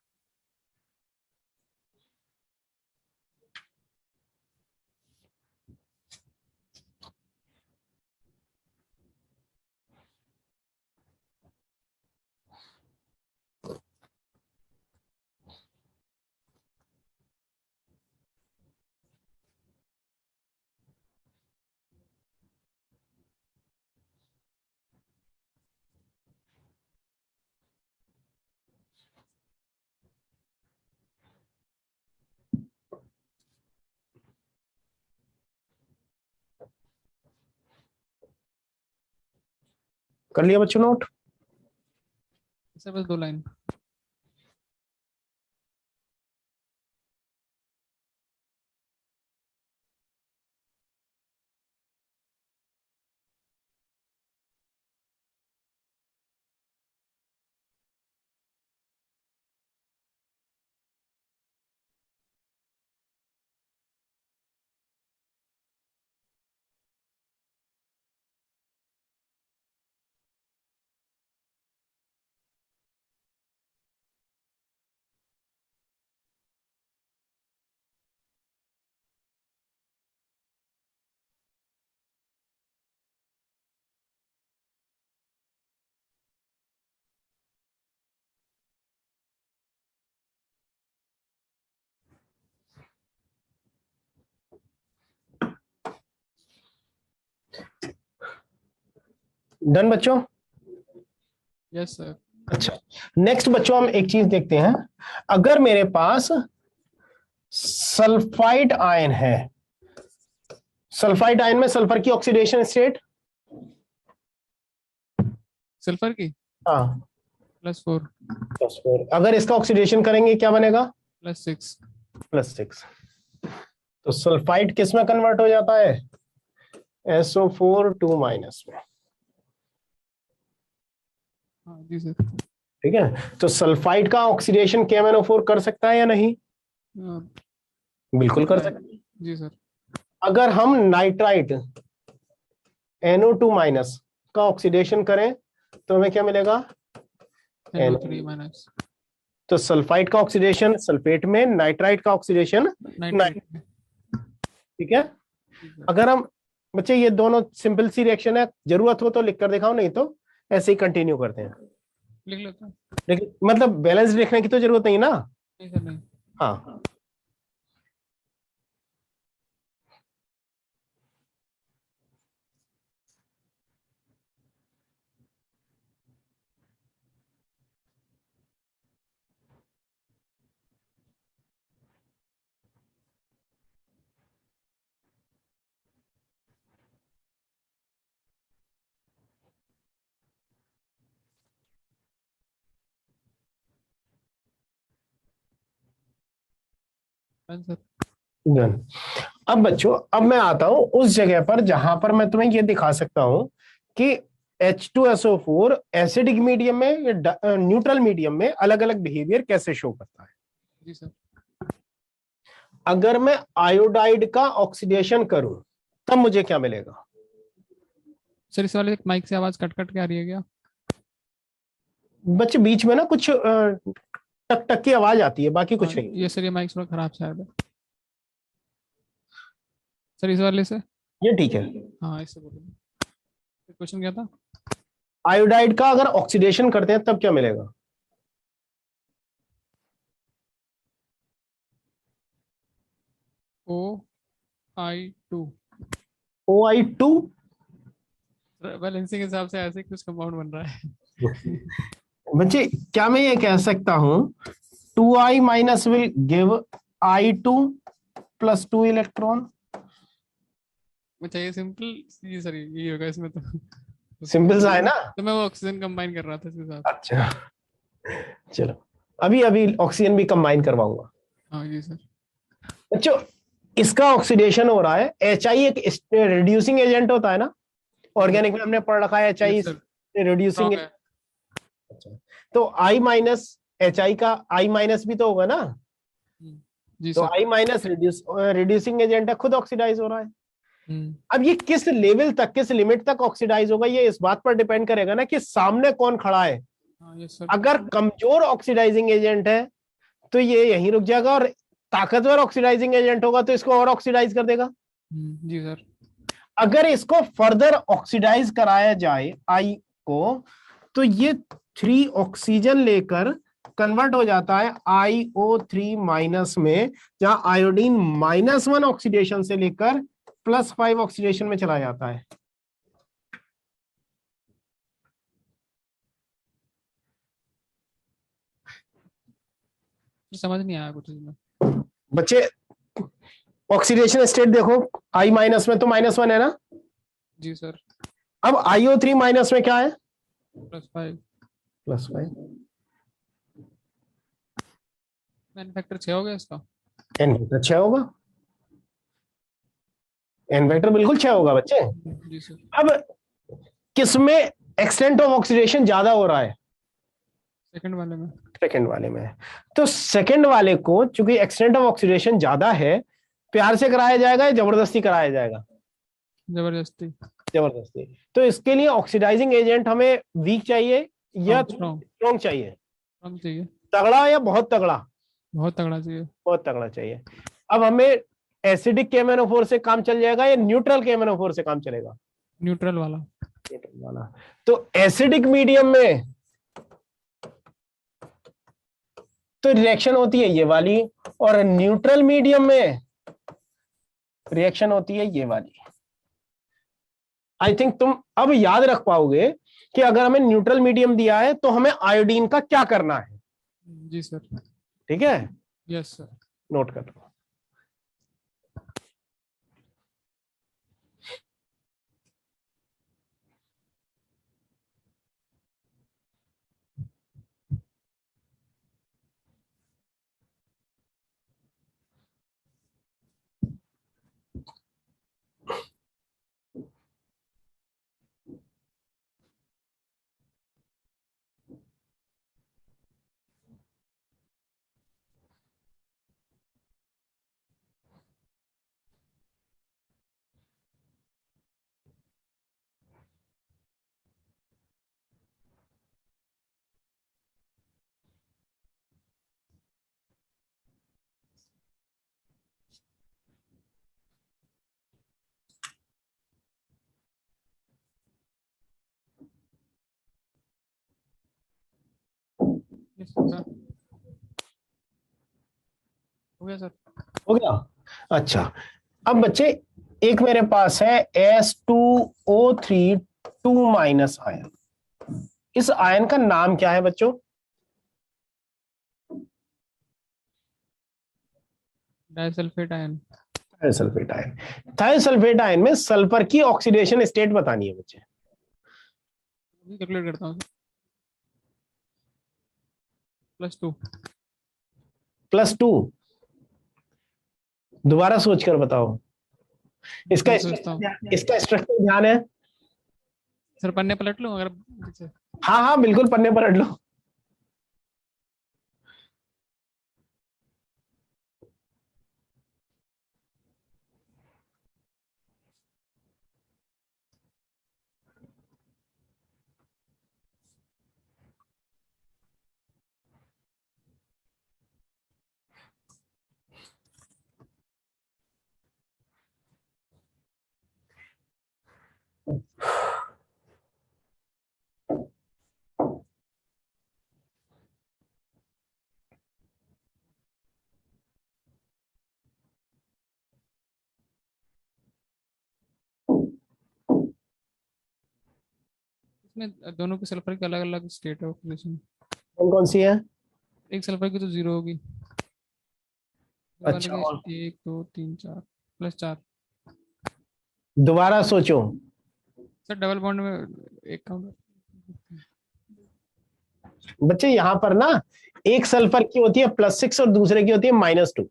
कर लिया बच्चों नोट? सर बस 2 लाइन। डन बच्चों? Yes sir. अच्छा, नेक्स्ट बच्चों हम एक चीज देखते हैं। अगर मेरे पास सल्फाइड आयन है, सल्फाइड आयन में सल्फर की ऑक्सीडेशन स्टेट, सल्फर की हाँ +4 +4, अगर इसका ऑक्सीडेशन करेंगे क्या बनेगा? +6। +6। तो सल्फाइड किस में कन्वर्ट हो जाता है? SO4 2 माइनस में। हाँ जी सर। ठीक है, तो सल्फाइड का ऑक्सीडेशन KMnO4 कर सकता है या नहीं? बिल्कुल कर सकता है। जी सर। अगर हम नाइट्राइट NO2 माइनस का ऑक्सीडेशन करें तो हमें क्या मिलेगा? NO3-। तो सल्फाइड का ऑक्सीडेशन सल्फेट में, नाइट्राइट का ऑक्सीडेशन नाइट्रेट में। ठीक है। अगर हम बच्चे, ये दोनों सिंपल सी रिएक्शन है, जरूरत हो तो लिख कर दिखाओ, नहीं तो ऐसे ही कंटिन्यू करते हैं। लिख लेता हूँ। लेकिन मतलब बैलेंस लिखने की तो जरूरत नहीं ना। नहीं सर नहीं। हाँ, डन सर। डन। अब बच्चों, अब मैं आता हूं उस जगह पर जहां पर मैं तुम्हें ये दिखा सकता हूं कि H2SO4 एसिडिक मीडियम में या न्यूट्रल मीडियम में अलग अलग बिहेवियर कैसे शो करता है। जी सर। अगर मैं आयोडाइड का ऑक्सीडेशन करूं तब मुझे क्या मिलेगा? सर इस वाले माइक से आवाज कट कट के आ रही है क्या? बच्चे बीच में ना कुछ टक टक की आवाज आती है, बाकी कुछ नहीं। ये सर ये माइक थोड़ा खराब शायद है सर इस वाले से। ये ठीक है। हाँ इससे बोलो। क्वेश्चन क्या था? आयोडाइड का अगर ऑक्सीडेशन करते हैं तब क्या मिलेगा? O(I)2। OI2। बैलेंसिंग के हिसाब से ऐसे कुछ कंपाउंड बन रहा है। बच्चे क्या मैं ये कह सकता हूं 2I minus will give I2 +2 electron? अच्छा ये सिंपल। जी सर ये होगा इसमें तो। सिंपल सा है ना। तो मैं वो ऑक्सीजन कंबाइन कर रहा था इसके साथ। अच्छा, चलो अभी अभी ऑक्सीजन भी कंबाइन करवाऊंगा। हाँ जी सर। बच्चों, इसका ऑक्सीडेशन हो रहा है। HI एक रिड्यूसिंग एजेंट होता है ना, ऑर्गेनिक में हमने पढ़ रखा है HI yes sir. Reducing. Strong है। अच्छा, तो I माइनस HI का I माइनस भी तो होगा ना। जी तो सर। आई माइनस रिड्यूसिंग एजेंट है, खुद ऑक्सीडाइज हो रहा है। हम्म। अब ये किस लेवल तक, किस लिमिट तक ऑक्सीडाइज होगा, ये इस बात पर डिपेंड करेगा ना कि सामने कौन खड़ा है। हाँ यस सर। अगर कमजोर ऑक्सीडाइजिंग एजेंट है तो ये यहीं रुक जाएगा, और ताकतवर ऑक्सीडाइजिंग एजेंट होगा तो इसको और ऑक्सीडाइज कर देगा। जी सर। अगर इसको फर्दर ऑक्सीडाइज कराया जाए आई को, तो ये 3 ऑक्सीजन लेकर कन्वर्ट हो जाता है IO3- में, जहां आयोडीन -1 ऑक्सीडेशन से लेकर +5 ऑक्सीडेशन में चला जाता है। समझ नहीं आया कुछ इसमें। बच्चे ऑक्सीडेशन स्टेट देखो, I- में तो -1 है ना। जी सर। अब IO3- में क्या है? +5। +5। एन फैक्टर 6 हो गया इसका। एन वेक्टर 6 होगा, एन वेक्टर बिल्कुल 6 होगा बच्चे। जी सर। अब किसमें एक्सटेंट ऑफ ऑक्सीडेशन ज्यादा हो रहा है? सेकंड वाले में। सेकंड वाले में। तो सेकंड वाले को चूंकि एक्सटेंट ऑफ ऑक्सीडेशन ज्यादा है, प्यार से कराया जाएगा या जबरदस्ती कराया जाएगा? जबरदस्ती। जबरदस्ती। तो इसके लिए ऑक्सीडाइजिंग एजेंट हमें वीक चाहिए या स्ट्रॉन्ग। स्ट्रॉन्ग चाहिए? स्ट्रॉन्ग चाहिए। तगड़ा या बहुत तगड़ा? बहुत तगड़ा चाहिए। बहुत तगड़ा चाहिए। अब हमें एसिडिक KMnO4 से काम चल जाएगा या न्यूट्रल KMnO4 से काम चलेगा? न्यूट्रल वाला। न्यूट्रल वाला। तो एसिडिक मीडियम में तो रिएक्शन होती है ये वाली, और न्यूट्रल मीडियम में रिएक्शन होती है ये वाली। आई थिंक तुम अब याद रख पाओगे कि अगर हमें न्यूट्रल मीडियम दिया है तो हमें आयोडीन का क्या करना है। जी सर। ठीक है, यस सर। नोट कर लो। Yes sir. हो गया सर। हो गया। अच्छा, अब बच्चे एक मेरे पास है S2O3 2- आयन। इस आयन का नाम क्या है बच्चों? Disulphate ion. Thiosulphate ion. Thiosulphate ion में सल्फर की ऑक्सीडेशन स्टेट बतानी है बच्चे। कैलकुलेट करता हूँ। +2। +2। दोबारा सोचकर बताओ। इसका मैं सोचता हूँ इसका स्ट्रक्चर ध्यान है? सर, पन्ने पलट लूँ अगर पीछे? हाँ हाँ बिल्कुल, पन्ने पलट लो। इसमें दोनों के सल्फर की अलग अलग स्टेट है ऑक्सीडेशन। कौन कौन सी है? एक सल्फर की तो 0 होगी। दो वाले अच्छा, के और 1 2 3 4 +4। दोबारा सोचो। सर डबल बॉन्ड में एक काउंट। बच्चे यहां पर ना एक सल्फर की होती है +6 और दूसरे की होती है -2।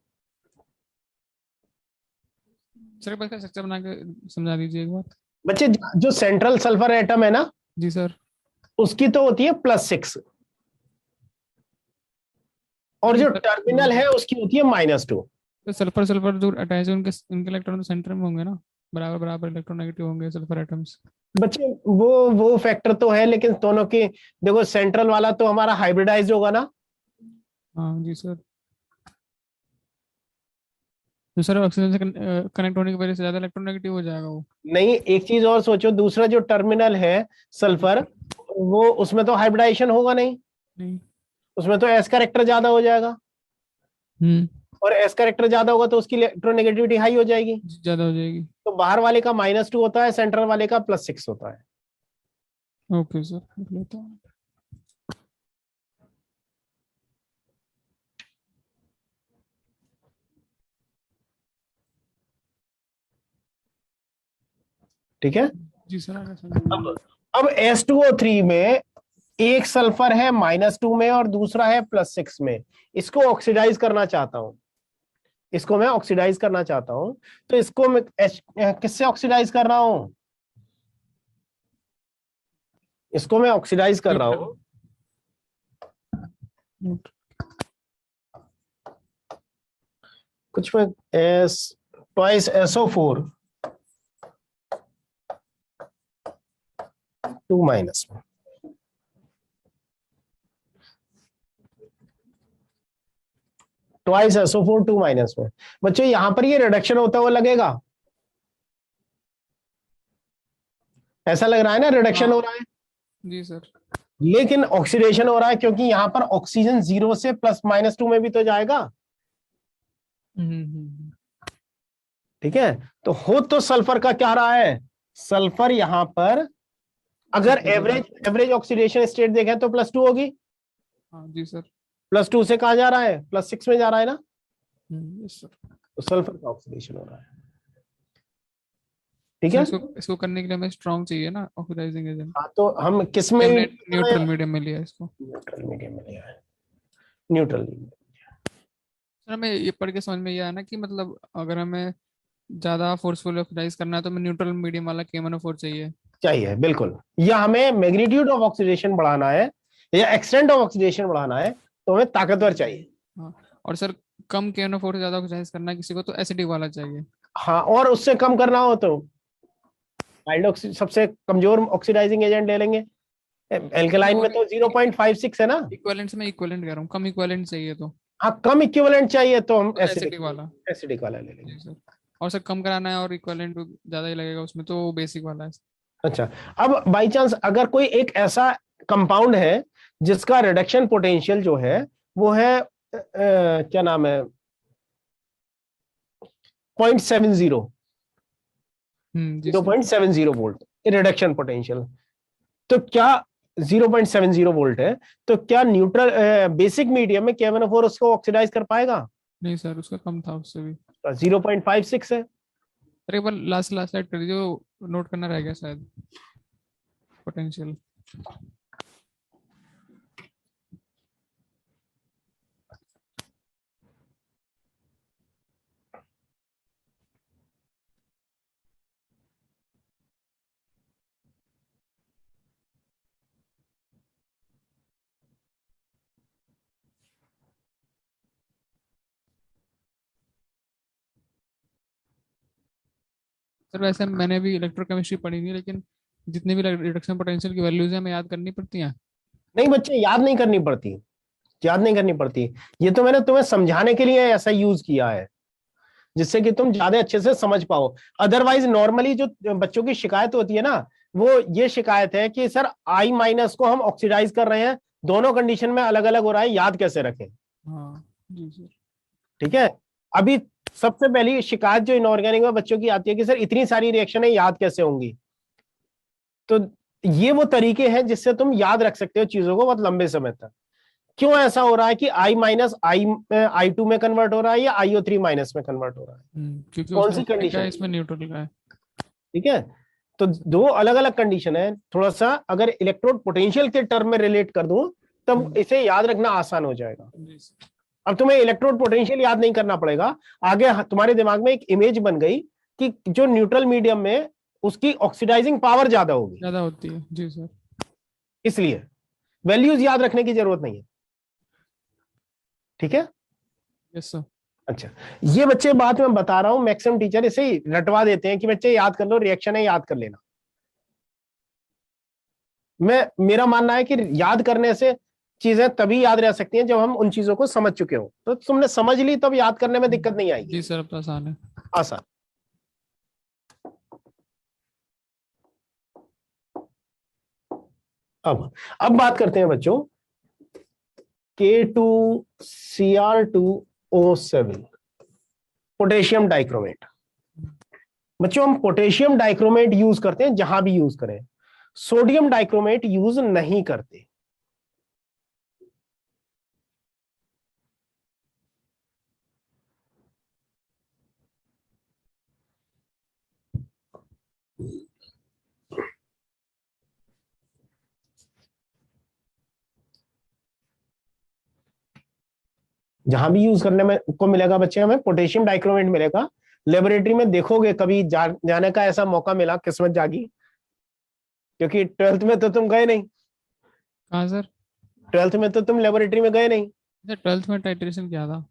सर एक बार का स्ट्रक्चर बना के समझा दीजिए एक बार। बच्चे जो सेंट्रल सल्फर एटम है ना, जी सर। उसकी तो होती है +6, और सर जो टर्मिनल है उसकी होती है -2। तो सल्फर सल्फर जो अटैच है उनके उनके इलेक्ट्रॉन तो सेंटर में होंगे ना, बराबर बराबर इलेक्ट्रोनेगेटिव होंगे सल्फर एटम्स। बच्चे वो फैक्टर तो है, लेकिन दोनों के देखो, सेंट्रल वाला तो हमारा हाइब्रिडाइज होगा ना। हाँ जी सर। तो सर ऑक्सीजन से कनेक्ट होने की वजह से ज्यादा इलेक्ट्रोनेगेटिव हो जाएगा वो। नहीं, एक चीज और सोचो, दूसरा जो टर्मिनल है सल्फर, वो उसमें तो हाइब्रिडाइजेशन होगा नहीं, नहीं। उसमें तो एस कैरेक्टर ज्यादा हो जाएगा, हम्म। और एस कैरेक्टर ज्यादा होगा तो उसकी इलेक्ट्रोनेगेटिविटी हाई हो जाएगी। ज्यादा हो जाएगी। तो बाहर वाले का -2 होता है, सेंट्रल वाले का +6 होता है। ओके सर, लिख लेता हूँ। ठीक है। जी सर, आगे समझ अब अब S2O3 में एक सल्फर है -2 में और दूसरा है +6 में। इसको ऑक्सीडाइज करना चाहता हूं, इसको मैं ऑक्सीडाइज करना चाहता हूं। तो इसको मैं किससे ऑक्सीडाइज कर रहा हूं? इसको मैं ऑक्सीडाइज कर रहा हूं, न्यूट्रल। कुछ में एस ट्वाइस SO4 2 माइनस में, ट्वाइस SO4 2 माइनस में। बच्चों यहां पर ये रिडक्शन होता हुआ लगेगा, ऐसा लग रहा है ना, रिडक्शन हो रहा है। जी सर। लेकिन ऑक्सीडेशन हो रहा है, क्योंकि यहां पर ऑक्सीजन 0 से +-2 में भी तो जाएगा। हम्म। ठीक है। तो हो तो सल्फर का क्या रहा है, सल्फर यहां पर अगर एवरेज एवरेज ऑक्सीडेशन स्टेट देखें तो +2 होगी। हाँ जी सर। +2 से कहा जा रहा है, +6 में जा रहा है ना। Yes sir. तो सल्फर का ऑक्सीडेशन हो रहा है। ठीक सर है। इसको इसको करने के लिए हमें स्ट्रॉन्ग चाहिए ना ऑक्सीडाइजिंग एजेंट। हाँ, तो हम किस में हमने न्यूट्रल मीडियम में लिया इसको। न्यूट्रल मीडियम में लिया है, न्यूट्रल। सर हमें ये पढ़ के समझ में ये आया ना कि मतलब अगर हमें ज्यादा फोर्सफुल ऑक्सीडाइज करना है तो हमें न्यूट्रल मीडियम वाला KMnO4 चाहिए। चाहिए बिल्कुल, या हमें मैग्नीट्यूड ऑफ ऑक्सीडेशन बढ़ाना है या एक्सटेंट ऑफ ऑक्सीडेशन बढ़ाना है, तो हमें ताकतवर चाहिए। हाँ। और सर कम KMnO4 से ज्यादा ऑक्सीडाइज करना है किसी को तो एसिडिक वाला चाहिए। हाँ, और उससे कम करना हो तो माइल्ड सबसे कमजोर ऑक्सीडाइजिंग एजेंट ले लेंगे। मैं एल्कलाइन में और तो 0.56 है ना। इक्विवेलेंट से मैं इक्विवेलेंट कह रहा हूँ, कम इक्विवेलेंट चाहिए हाँ, कम इक्विवेलेंट चाहिए तो हम तो एसिडिक एसिडिक वाला। एसिडिक वाला ले लेंगे। जी सर। और सर कम कराना है और इक्विवेलेंट ज्यादा ही लगेगा उसमें तो बेसिक वाला है। अच्छा, अब बाई चांस अगर कोई एक ऐसा कंपाउंड है जिसका रिडक्शन पोटेंशियल जो है वो है क्या नाम है, 0.70, जी zero sir. Point seven zero volt reduction potential. तो क्या 0.70 वोल्ट है, तो क्या न्यूट्रल बेसिक मीडियम में KMnO4 उसको ऑक्सीडाइज कर पाएगा? नहीं सर, उसका कम था उससे भी। 0.56 है। अरे एक बार लास्ट लास्ट साइड कर दीजिए, नोट करना रह गया शायद, पोटेंशियल। सर वैसे मैंने भी इलेक्ट्रोकेमिस्ट्री पढ़ी नहीं, लेकिन जितनी भी रिडक्शन पोटेंशियल की वैल्यूज है हमें याद करनी पड़ती हैं। नहीं बच्चे, याद नहीं करनी पड़ती, याद नहीं करनी पड़ती। ये तो मैंने तुम्हें समझाने के लिए ऐसा यूज किया है, जिससे कि तुम ज्यादा अच्छे से समझ पाओ। अदरवाइज नॉर्मली जो बच्चों की शिकायत होती है ना, वो ये शिकायत है कि सर I- को हम ऑक्सीडाइज कर रहे हैं, दोनों कंडीशन में अलग अलग हो रहा है, याद कैसे रखें। हाँ जी सर। ठीक है। अभी सबसे पहली शिकायत जो इनऑर्गेनिक में बच्चों की आती है कि सर इतनी सारी रिएक्शन है, याद कैसे होंगी। तो ये वो तरीके हैं जिससे तुम याद रख सकते हो चीजों को बहुत लंबे समय तक। क्यों ऐसा हो रहा है कि I- I2 में कन्वर्ट हो रहा है या IO3- में कन्वर्ट हो रहा है, क्योंकि कौन उसमें सी एसिडिक का कंडीशन है, है। इसमें न्यूट्रल का है। ठीक है। तो दो अलग अलग कंडीशन है, थोड़ा सा अगर इलेक्ट्रोड पोटेंशियल के टर्म में रिलेट कर दूं तब इसे याद रखना आसान हो जाएगा। जी सर। अब तुम्हें इलेक्ट्रोड पोटेंशियल याद नहीं करना पड़ेगा, आगे तुम्हारे दिमाग में एक इमेज बन गई कि जो न्यूट्रल मीडियम में उसकी ऑक्सीडाइजिंग पावर ज्यादा होगी, ज्यादा होती है जी सर। इसलिए वैल्यूज याद रखने की जरूरत नहीं है। ठीक है। Yes sir. अच्छा, ये बच्चे बात मैं बता रहा हूं, मैक्सिमम टीचर इसे ही रटवा देते हैं कि बच्चे याद कर लो, रिएक्शन है याद कर लेना। मेरा मानना है कि याद करने से चीजें तभी याद रह सकती हैं जब हम उन चीजों को समझ चुके हो। तो तुमने समझ ली तब याद करने में दिक्कत नहीं आएगी। जी सर, अब तो आसान है। आसान। अब बात करते हैं बच्चों K2Cr2O7 पोटेशियम डाइक्रोमेट। बच्चों हम पोटेशियम डाइक्रोमेट यूज करते हैं जहां भी यूज करें, सोडियम डाइक्रोमेट यूज नहीं करते। जहां भी यूज करने में को मिलेगा बच्चे, हमें पोटेशियम डाइक्रोमेट मिलेगा। लेबोरेटरी में देखोगे कभी जाने का ऐसा मौका मिला, किस्मत जागी, क्योंकि ट्वेल्थ में तो तुम गए नहीं। कहाँ सर? ट्वेल्थ में तो तुम लेबोरेटरी में गए नहीं। सर 12th में टाइट्रेशन किया था।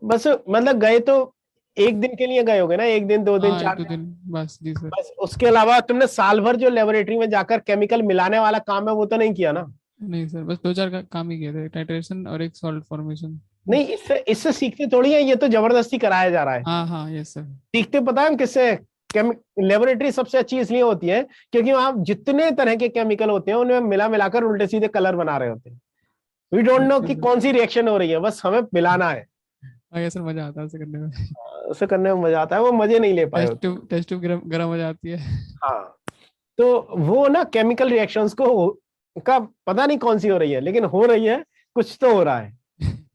बस मतलब गए तो एक दिन के लिए गए होगे ना, एक दिन, 2 दिन, हाँ, एक चार दो दिन दिन बस। जी सर। बस उसके अलावा तुमने साल भर जो लेबोरेटरी में जाकर केमिकल मिलाने वाला काम है वो तो नहीं किया ना। नहीं सर, बस दो चार काम ही किए थे, टाइट्रेशन और एक सॉल्ट फॉर्मेशन। नहीं, इससे इससे सीखते थोड़ी है, ये तो जबरदस्ती कराया जा रहा है। हाँ हाँ, यस सर। सीखते पता है हम किससे? लेबोरेटरी सबसे अच्छी इसलिए होती है क्योंकि वहां जितने तरह के केमिकल होते हैं उनमें मिला मिलाकर उल्टे सीधे कलर बना रहे होते हैं। वी डोंट नो जी कि सर। कौन सी रिएक्शन हो रही है, बस हमें मिलाना है। हाँ यस सर, मजा आता है उसे करने में। उसे करने में मजा आता है, वो मजे नहीं ले पाए होते। टेस्ट ट्यूब गरम गरम हो जाती है। हाँ, तो वो ना केमिकल रिएक्शंस को का पता नहीं कौन सी हो रही है, लेकिन हो रही है, कुछ तो हो रहा है।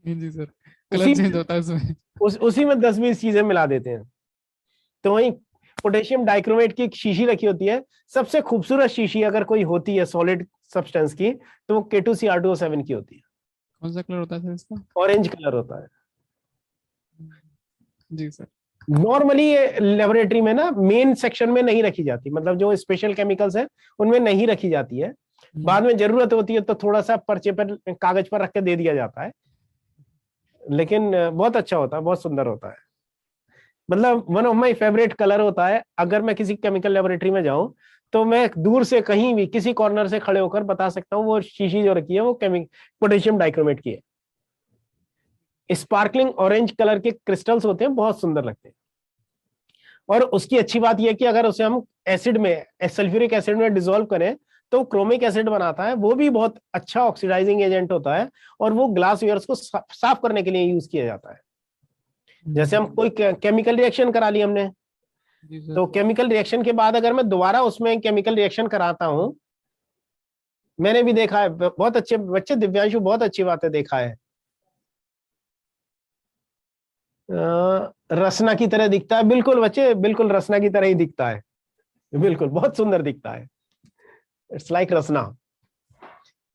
जी सर। कलर उसी चेंज होता है उसमें। उसी में 10-20 चीजें मिला देते हैं। तो वही पोटेशियम डाइक्रोमेट की एक शीशी रखी होती है। सबसे खूबसूरत शीशी अगर कोई होती है सॉलिड सब्सटेंस की, तो वो K2Cr2O7 की होती है। कौन सा कलर होता है सर इसका? ऑरेंज कलर होता है। जी सर। नॉर्मली ये लेबोरेटरी में ना मेन सेक्शन में नहीं रखी जाती, मतलब जो स्पेशल केमिकल्स है उनमें नहीं रखी जाती है। बाद में जरूरत होती है तो थोड़ा सा पर्चे पर, कागज पर रख के दे दिया जाता है। लेकिन बहुत अच्छा होता है, बहुत सुंदर होता है। मतलब one of my favourite colour होता है। अगर मैं किसी केमिकल लेबोरेटरी में जाऊं तो मैं दूर से कहीं भी किसी कॉर्नर से खड़े होकर बता सकता हूँ वो शीशी जो रखी है वो पोटेशियम डाइक्रोमेट की है। स्पार्कलिंग ऑरेंज कलर के क्रिस्टल्स होते हैं, बहुत सुंदर लगते हैं। और उसकी अच्छी बात यह है कि अगर उसे हम एसिड में, सल्फ्यूरिक एसिड में डिसॉल्व करें तो क्रोमिक एसिड बनाता है, वो भी बहुत अच्छा ऑक्सीडाइजिंग एजेंट होता है। और वो ग्लास वेयर्स को साफ करने के लिए यूज किया जाता है। जैसे हम कोई केमिकल रिएक्शन करा ली हमने, जी सर। तो केमिकल रिएक्शन के बाद अगर मैं दोबारा उसमें केमिकल रिएक्शन कराता हूं, मैंने भी देखा है, बहुत अच्छे बच्चे, दिव्यांशु बहुत अच्छी बात है, देखा है। रसना की तरह दिखता है, बिल्कुल बच्चे, बिल्कुल रसना की तरह ही दिखता है। बिल्कुल बहुत सुंदर दिखता है। इट्स लाइक रसना।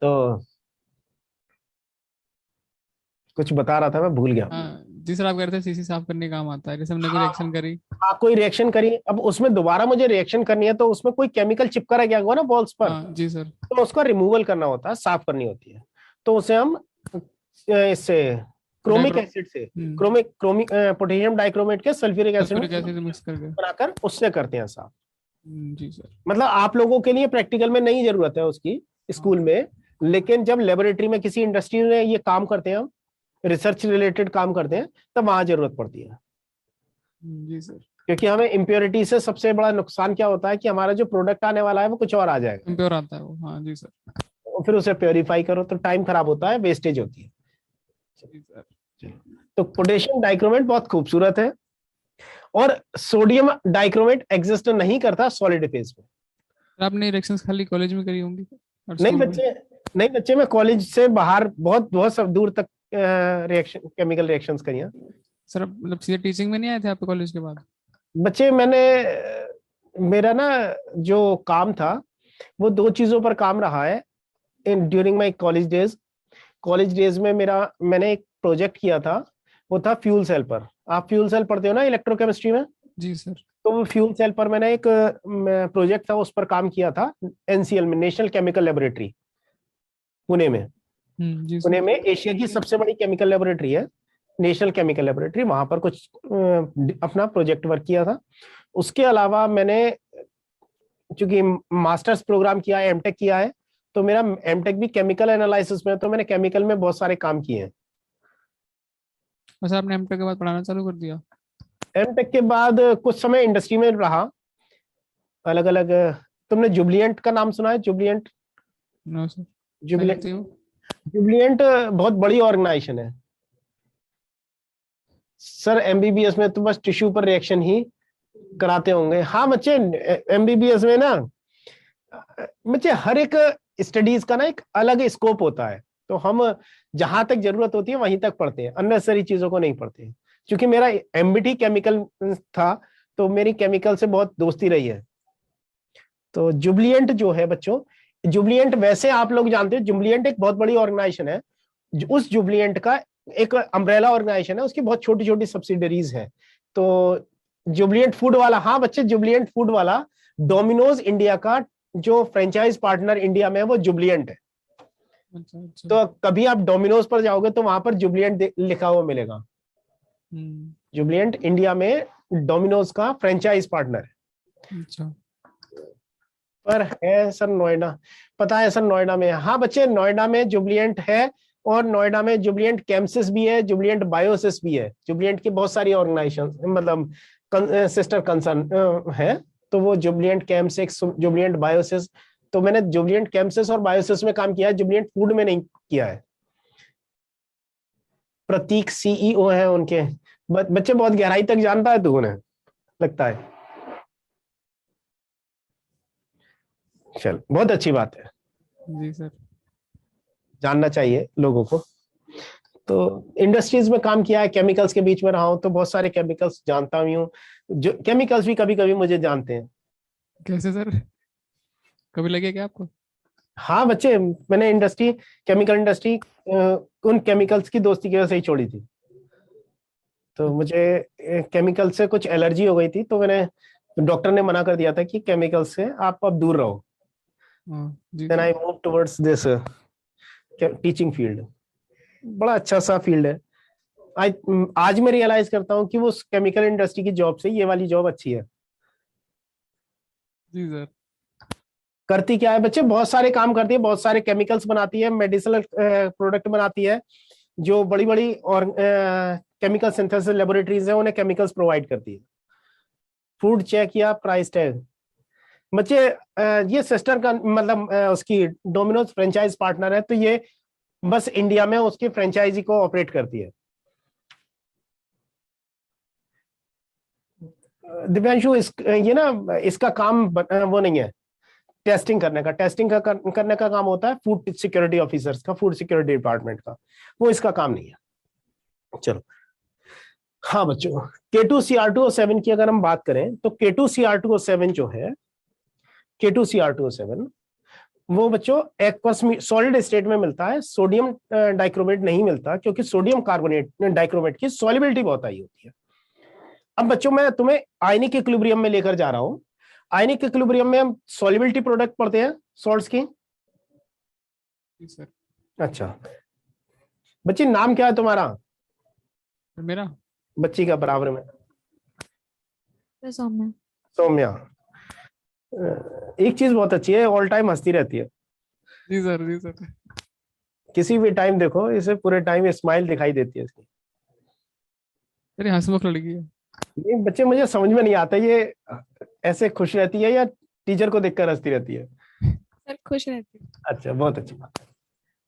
तो कुछ बता रहा था, मैं भूल गया। हाँ जी सर, आप कह रहे थे सीसी साफ करने का काम आता है, जैसे हमने कोई हाँ, रिएक्शन करी। हाँ, कोई रिएक्शन करी, अब उसमें दोबारा मुझे रिएक्शन करनी है तो उसमें कोई केमिकल चिपका रह गया होगा ना बॉल्स पर, हाँ जी सर। तो उसका रिमूवल करना होता है, साफ करनी होती है। तो उसे हम इससे क्रोमिक डाइक्रो एसिड से, क्रोमिक पोटेशियम डाइक्रोमेट के सल्फ्यूरिक एसिड में सल्फ्यूरिक एसिड मिक्स करके। बनाकर उससे करते हैं साफ। जी सर। मतलब आप लोगों के लिए प्रैक्टिकल में नहीं जरूरत है उसकी हाँ। स्कूल में, लेकिन जब लेबोरेटरी में किसी इंडस्ट्री में ये काम करते हैं हम, रिसर्च रिलेटेड काम करते हैं, तब वहां जरूरत पड़ती है। जी सर। क्योंकि हमें इम्प्योरिटी से सबसे बड़ा नुकसान क्या होता है कि हमारा जो प्रोडक्ट आने वाला है वो कुछ और आ जाएगा। इम्प्योर आता है वो, हाँ जी सर। और फिर उसे प्योरीफाई करो तो टाइम खराब होता है, वेस्टेज होती है। जी सर। तो पोटेशियम डाइक्रोमेट बहुत खूबसूरत है। और सोडियम डाइक्रोमेट एग्जिस्ट नहीं करता सॉलिड फेज में। सर, आपने रिएक्शंस खाली कॉलेज में करी होंगी और नहीं स्कूल में? बच्चे, नहीं बच्चे, मैं कॉलेज से बाहर बहुत बहुत सब दूर तक रिएक्शन, केमिकल रिएक्शंस करी हैं। सर आप मतलब सीधे टीचिंग में नहीं आए थे आपके कॉलेज के बाद? बच्चे मैंने मेरा ना जो काम था वो दो चीजों पर काम रहा है in during my college days. College days में मैंने एक प्रोजेक्ट किया था, वो था फ्यूल सेल पर। आप फ्यूल सेल पढ़ते हो ना इलेक्ट्रोकेमिस्ट्री में, जी सर। तो वो फ्यूल सेल पर मैंने एक प्रोजेक्ट था, उस पर काम किया था। एनसीएल में, नेशनल केमिकल लेबोरेटरी, पुणे में। जी पुणे सर। में एशिया की सबसे बड़ी केमिकल लेबोरेटरी है। नेशनल केमिकल लेबोरेटरी, वहां पर कुछ अपना प्रोजेक्ट वर्क किया था। उसके अलावा मैंने चूंकि मास्टर्स प्रोग्राम किया है, एमटेक किया है, तो मेरा एमटेक भी केमिकल एनालिसिस में है, तो मैंने केमिकल में बहुत सारे काम किए हैं। अच्छा, आपने एमटेक के बाद पढ़ाना चालू कर दिया? एमटेक के बाद कुछ समय इंडस्ट्री में रहा, अलग अलग। तुमने जुबलिएंट का नाम सुना है? Jubilant, no sir. क्या जुबलिएंट, करती हो? जुबलिएंट बहुत बड़ी ऑर्गेनाइजेशन है सर। एमबीबीएस में तो बस टिश्यू पर रिएक्शन ही कराते होंगे। हाँ बच्चे, एमबीबीएस में ना बच्चे हर एक स्टडीज का ना एक अलग स्कोप होता है, तो हम जहां तक जरूरत होती है वहीं तक पढ़ते हैं, अननेसेसरी चीजों को नहीं पढ़ते हैं। क्योंकि मेरा एमबीटी केमिकल था, तो मेरी केमिकल से बहुत दोस्ती रही है। तो जुबलिएंट जो है बच्चों, जुबलिएंट वैसे आप लोग जानते हो, जुबलिएंट एक बहुत बड़ी ऑर्गेनाइजेशन है। उस जुबलिएंट का एक अम्ब्रेला ऑर्गेनाइजेशन है, उसकी बहुत छोटी छोटी सब्सिडरीज है। तो जुबलिएंट फूड वाला, हाँ बच्चे, जुबलिएंट फूड वाला डोमिनोज इंडिया का जो फ्रेंचाइज पार्टनर इंडिया में है वो जुबलिएंट है। अच्छा अच्छा। तो कभी आप डोमिनोज पर जाओगे तो वहां पर जुबलिएंट लिखा हुआ मिलेगा। हम्म। जुबलिएंट इंडिया में डोमिनोज का फ्रेंचाइज पार्टनर है। अच्छा। पर है सर नोएडा, पता है सर नोएडा में। हाँ बच्चे, नोएडा में जुबलिएंट है, और नोएडा में जुबलिएंट केम्सिस भी है, जुबलिएंट बायोसिस भी है। जुबलिएंट की बहुत सारी ऑर्गेनाइजेशन, मतलब सिस्टर कंसर्न है। तो वो जुबलिएंट केम्सिस, जुबलिएंट बायोसिस। तो मैंने जुबलिएंट केम्सिस और बायोसिस में काम किया है, जुबलिएंट फूड में नहीं किया है। प्रतीक सीईओ है उनके। बच्चे बहुत गहराई तक जानता है तू उन्हें, लगता है। चल, बहुत अच्छी बात है, जी सर। जानना चाहिए लोगों को। तो इंडस्ट्रीज में काम किया है, केमिकल्स के बीच में रहा हूं, तो बहुत सारे केमिकल्स जानता भी हूँ। जो केमिकल्स भी कभी कभी मुझे जानते हैं। कैसे सर? कभी लगे क्या आपको? हाँ बच्चे, मैंने इंडस्ट्री, केमिकल इंडस्ट्री उन केमिकल्स की दोस्ती की वजह से ही छोड़ी थी। तो मुझे केमिकल से कुछ एलर्जी हो गई थी, तो मैंने, डॉक्टर ने मना कर दिया था कि केमिकल से आप अब दूर रहो। हाँ जी then sir. I move towards this teaching field. बड़ा अच्छा सा फील्ड है। आज आज मैं रियलाइज करता हूँ कि वो केमिकल इंडस्ट्री की जॉब से ये वाली जॉब अच्छी है। जी सर। करती क्या है बच्चे, बहुत सारे काम करती है, बहुत सारे केमिकल्स बनाती है, मेडिसिनल प्रोडक्ट बनाती है। जो बड़ी बड़ी और केमिकल सिंथेसिस लेबोरेटरीज है, उन्हें केमिकल्स प्रोवाइड करती है। फूड चेक या प्राइस टैग बच्चे, ये सिस्टर का मतलब उसकी डोमिनोज फ्रेंचाइज पार्टनर है, तो ये बस इंडिया में उसकी फ्रेंचाइजी को ऑपरेट करती है। दिव्यांशु, ये ना इसका काम वो नहीं है टेस्टिंग करने का। टेस्टिंग का करने का काम होता है फूड सिक्योरिटी ऑफिसर्स का, फूड सिक्योरिटी डिपार्टमेंट का। वो इसका काम नहीं है। चलो, हाँ बच्चों, K2Cr2O7 की अगर हम बात करें, तो K2Cr2O7 जो है, K2Cr2O7 वो बच्चों एक्वस सॉलिड स्टेट में मिलता है। सोडियम डाइक्रोमेट नहीं मिलता, क्योंकि सोडियम कार्बोनेट डाइक्रोमेट की सॉलिबिलिटी बहुत हाई होती है। अब बच्चों, मैं तुम्हें आयनिक इक्विलिब्रियम में लेकर जा रहा हूं। आयनिक इक्विलिब्रियम में हम सॉलिबिलिटी प्रोडक्ट पढ़ते हैं सॉल्ट्स की। जी सर। अच्छा बच्ची, नाम क्या है तुम्हारा? मेरा? बच्ची का बराबर में। सौम्या। सौम्या। एक चीज बहुत अच्छी है, ऑल टाइम हंसती रहती है। जी सर। जी सर। किसी भी टाइम देखो इसे, पूरे टाइम स्माइल दिखाई देती है इसकी। अरे हंसमुख लड़की है। ये बच्चे मुझे समझ में नहीं आता, ये ऐसे खुश रहती है या टीचर को देखकर हंसती रहती है? सर खुश रहती हूँ। अच्छा, बहुत अच्छी बात है।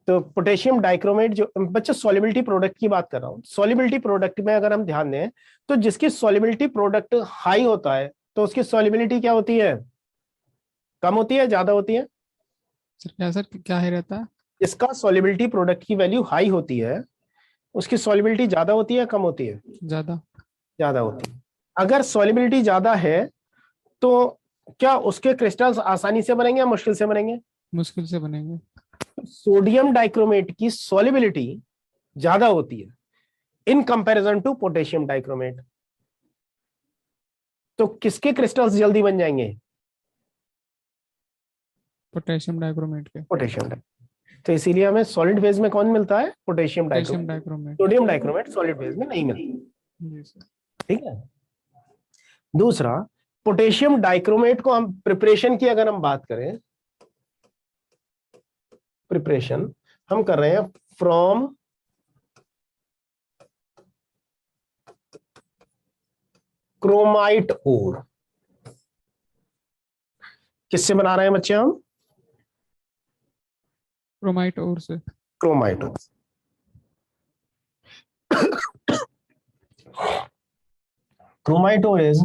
तो पोटेशियम डाइक्रोमेट, जो बच्चे सॉलिबिलिटी प्रोडक्ट की बात कर रहा हूँ, सॉलिबिलिटी प्रोडक्ट में अगर हम ध्यान दें, तो जिसकी सॉलिबिलिटी प्रोडक्ट हाई होता है, तो उसकी सॉलिबिलिटी क्या होती है? कम होती है, ज्यादा होती है? सर क्या है रहता है? इसका सॉलिबिलिटी प्रोडक्ट की वैल्यू हाई होती है, उसकी सॉलिबिलिटी ज्यादा होती है, कम होती है? ज्यादा। ज्यादा होती है। अगर सॉलिबिलिटी ज्यादा है, तो क्या उसके क्रिस्टल्स आसानी से बनेंगे या मुश्किल से बनेंगे? मुश्किल से बनेंगे। सोडियम डाइक्रोमेट की सॉलिबिलिटी ज्यादा होती है in comparison to potassium dichromate. तो किसके क्रिस्टल्स जल्दी बन जाएंगे? पोटेशियम डाइक्रोमेट के। पोटेशियम। तो इसीलिए हमें सॉलिड फेज में कौन मिलता है? Potassium potassium dichromate. Dichromate. Sodium dichromate solid phase में नहीं मिलता। जी सर। ठीक है। दूसरा, पोटेशियम डाइक्रोमेट को हम प्रिपरेशन की अगर हम बात करें, प्रिपरेशन हम कर रहे हैं फ्रॉम क्रोमाइट ओर। किससे बना रहे हैं बच्चे हम? क्रोमाइट ओर से। Chromite ore. Chromite ore is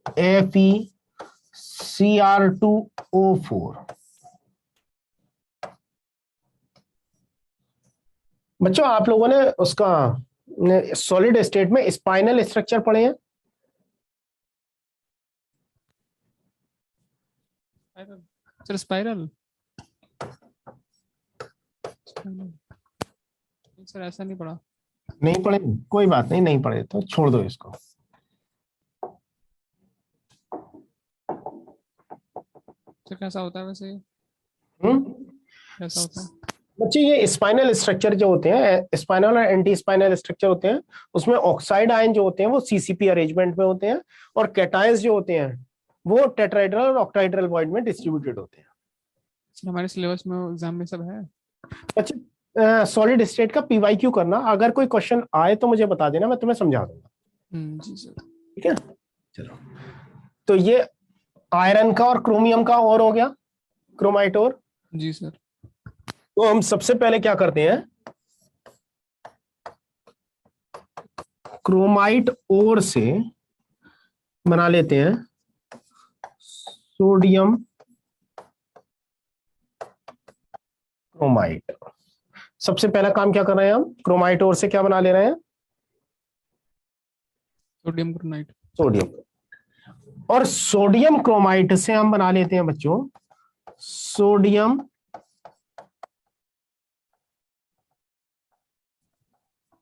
FeCr2O4। बच्चों आप लोगों ने उसका सॉलिड स्टेट में स्पाइनल स्ट्रक्चर पढ़े हैं? सर स्पाइरल सर ऐसा नहीं पढ़ा। नहीं पढ़े? कोई बात नहीं, नहीं पढ़े तो छोड़ दो इसको। सर कैसा होता है वैसे ये? कैसा होता है? बच्चे ये स्पाइनल स्ट्रक्चर जो होते हैं, स्पाइनल और एंटी स्पाइनल स्ट्रक्चर होते हैं, उसमें ऑक्साइड आयन जो होते हैं वो सीसीपी अरेंजमेंट में होते हैं, और कैटायंस जो होते हैं वो टेट्राहेड्रल और ऑक्टाहेड्रल बॉन्ड में डिस्ट्रीब्यूटेड होते हैं। सर हमारे सिलेबस में एग्जाम में सब है। बच्चे सॉलिड स्टेट का पीवाईक्यू करना, अगर कोई क्वेश्चन आए तो मुझे बता देना, मैं तुम्हें समझा दूंगा। जी सर। ठीक है, चलो। तो ये आयरन का और क्रोमियम का और हो गया, क्रोमाइट और। जी सर। तो हम सबसे पहले क्या करते हैं, क्रोमाइट ओर से बना लेते हैं सोडियम क्रोमाइट। सबसे पहला काम क्या कर रहे हैं हम, क्रोमाइट ओर से क्या बना ले रहे हैं? Sodium chromite. सोडियम। और सोडियम क्रोमाइट से हम बना लेते हैं बच्चों सोडियम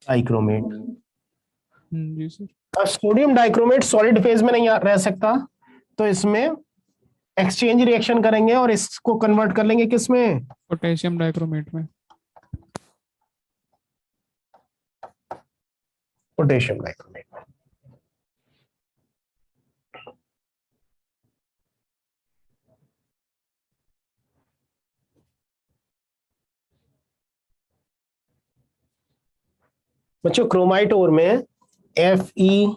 डाइक्रोमेट। जी सर। अब सोडियम डाइक्रोमेट सॉलिड फेज में नहीं रह सकता, तो इसमें एक्सचेंज रिएक्शन करेंगे और इसको कन्वर्ट कर लेंगे किसमें? पोटेशियम डाइक्रोमेट में। पोटेशियम डाइक्रोमेट में। बच्चों क्रोमाइट ओर में Fe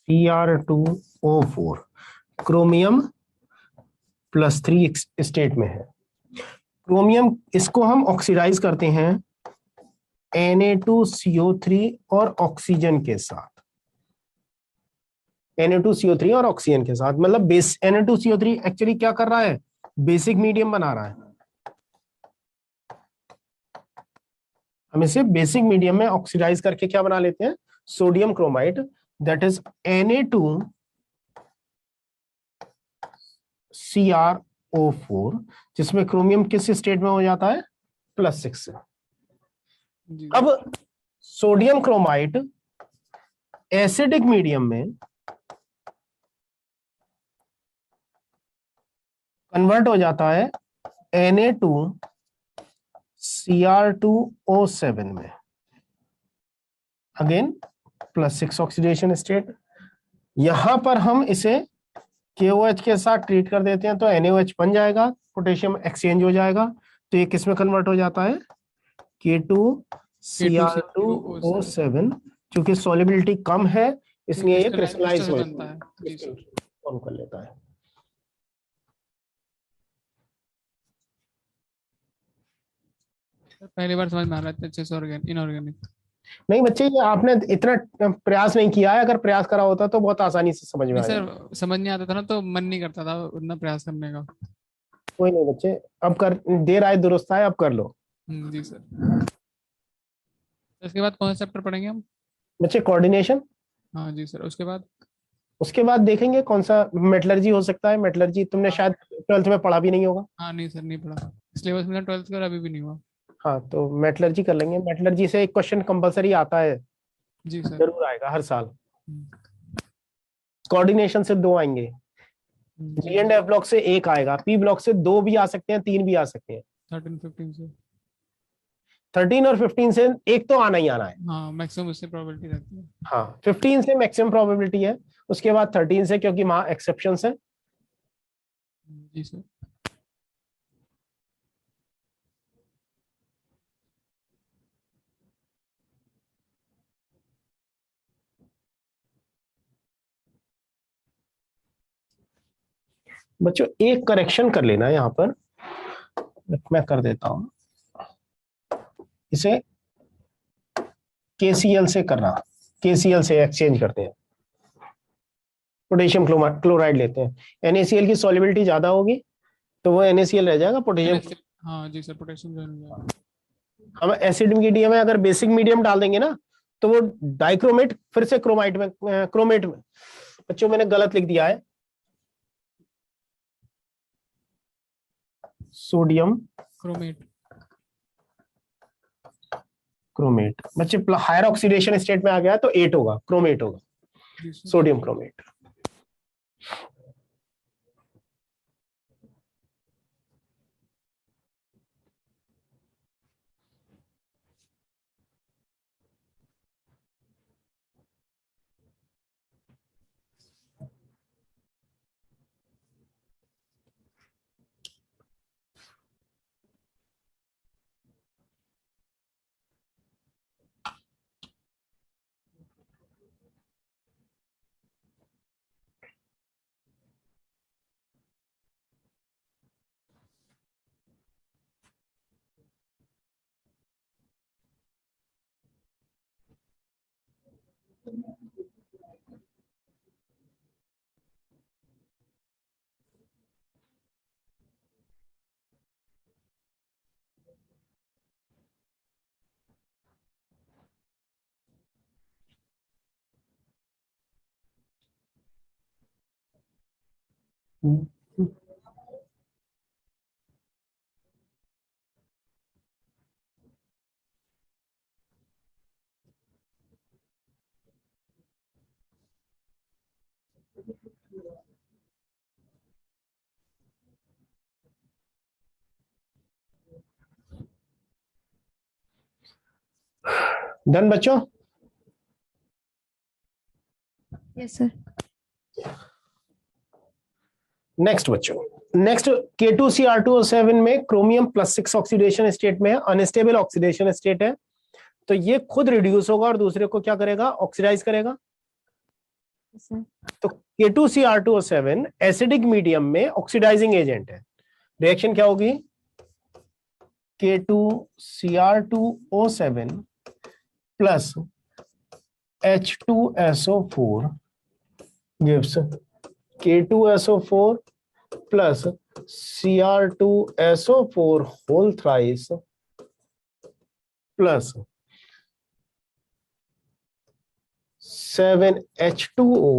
Cr2O4 क्रोमियम +3 स्टेट में है। क्रोमियम इसको हम ऑक्सीडाइज करते हैं Na2CO3 और ऑक्सीजन के साथ। Na2CO3 और ऑक्सीजन के साथ, मतलब बेस Na2CO3 एक्चुअली क्या कर रहा है, बेसिक मीडियम बना रहा है। हम इसे बेसिक मीडियम में ऑक्सीडाइज करके क्या बना लेते हैं, sodium chromite, that is Na2Cr O4, जिसमें क्रोमियम किस स्टेट में हो जाता है, +6 से। अब सोडियम क्रोमाइट एसिडिक मीडियम में कन्वर्ट हो जाता है Na2Cr2O7 में, अगेन +6 ऑक्सीडेशन स्टेट। यहां पर हम इसे KOH के साथ ट्रीट कर देते हैं तो NaOH बन जाएगा, पोटेशियम एक्सचेंज हो जाएगा, तो ये किस में कन्वर्ट हो जाता है, K2Cr2O7। क्योंकि सॉलिबिलिटी कम है इसलिए ये क्रिस्टलाइज हो बनता है। जी सर। फॉर्म कर लेता है। पहली बार समझ में आ रहा है अच्छे से इनऑर्गेनिक। नहीं बच्चे, ये आपने इतना प्रयास नहीं किया है, अगर प्रयास करा होता तो बहुत आसानी से समझ में आ जाता। सर समझ नहीं आता था ना, तो मन नहीं करता था उतना प्रयास करने का। कोई नहीं बच्चे, अब कर, देर आए दुरुस्त आए, अब कर लो। जी सर। इसके बाद कौन सा चैप्टर पढ़ेंगे हम? बच्चे कोऑर्डिनेशन। हाँ जी सर। उसके बाद देखेंगे कौन सा, मेटलर्जी हो सकता है। मेटलर्जी तुमने शायद 12th में पढ़ा भी नहीं होगा। हाँ नहीं सर, नहीं पढ़ा। सिलेबस में 12th का अभी भी नहीं हुआ। हाँ तो मेटलर्जी कर लेंगे। मेटलर्जी से एक क्वेश्चन कंपलसरी आता है, जी सर। जरूर आएगा हर साल। हम्म, कोऑर्डिनेशन से 2 आएंगे, जी जी एंड एफ ब्लॉक से 1 आएगा, पी ब्लॉक से 2 भी आ सकते हैं, 3 भी आ सकते हैं। 13-15 से। 13 और 15 से एक तो आना ही आना है। हाँ मैक्सिमम उससे प्रोबेबिलिटी रहती है। हाँ 15 से मैक्सिमम प्रोबेबिलिटी है, उसके बाद 13 से, क्योंकि वहां एक्सेप्शंस है। जी सर। बच्चों एक करेक्शन कर लेना यहाँ पर, मैं कर देता हूं इसे, केसीएल से करना, केसीएल से एक्सचेंज करते हैं, पोटेशियम क्लोराइड लेते हैं। NaCl की सॉल्युबिलिटी ज्यादा होगी तो वो NaCl रह जाएगा, पोटेशियम। हाँ जी सर, पोटेशियम ज्वाइन हो जाएगा। हम एसिड मीडियम में अगर बेसिक मीडियम डाल देंगे ना, तो वो डाइक्रोमेट फिर से क्रोमाइट में, क्रोमेट में, बच्चों मैंने गलत लिख दिया है, सोडियम क्रोमेट। क्रोमेट। बच्चे हायर ऑक्सीडेशन स्टेट में आ गया तो 8 होगा, क्रोमेट होगा, जी सर। Sodium chromate. डन बच्चों। Yes sir. नेक्स्ट बच्चों, नेक्स्ट K2Cr2O7 में क्रोमियम +6 ऑक्सीडेशन स्टेट में है, अनस्टेबल ऑक्सीडेशन स्टेट है, तो ये खुद रिड्यूस होगा और दूसरे को क्या करेगा, ऑक्सीडाइज करेगा। सर तो K2Cr2O7 एसिडिक मीडियम में ऑक्सीडाइजिंग एजेंट है, रिएक्शन क्या होगी, K2Cr2O7 plus H2SO4 gives K2SO4 plus Cr2SO4 whole thrice plus 7H2O,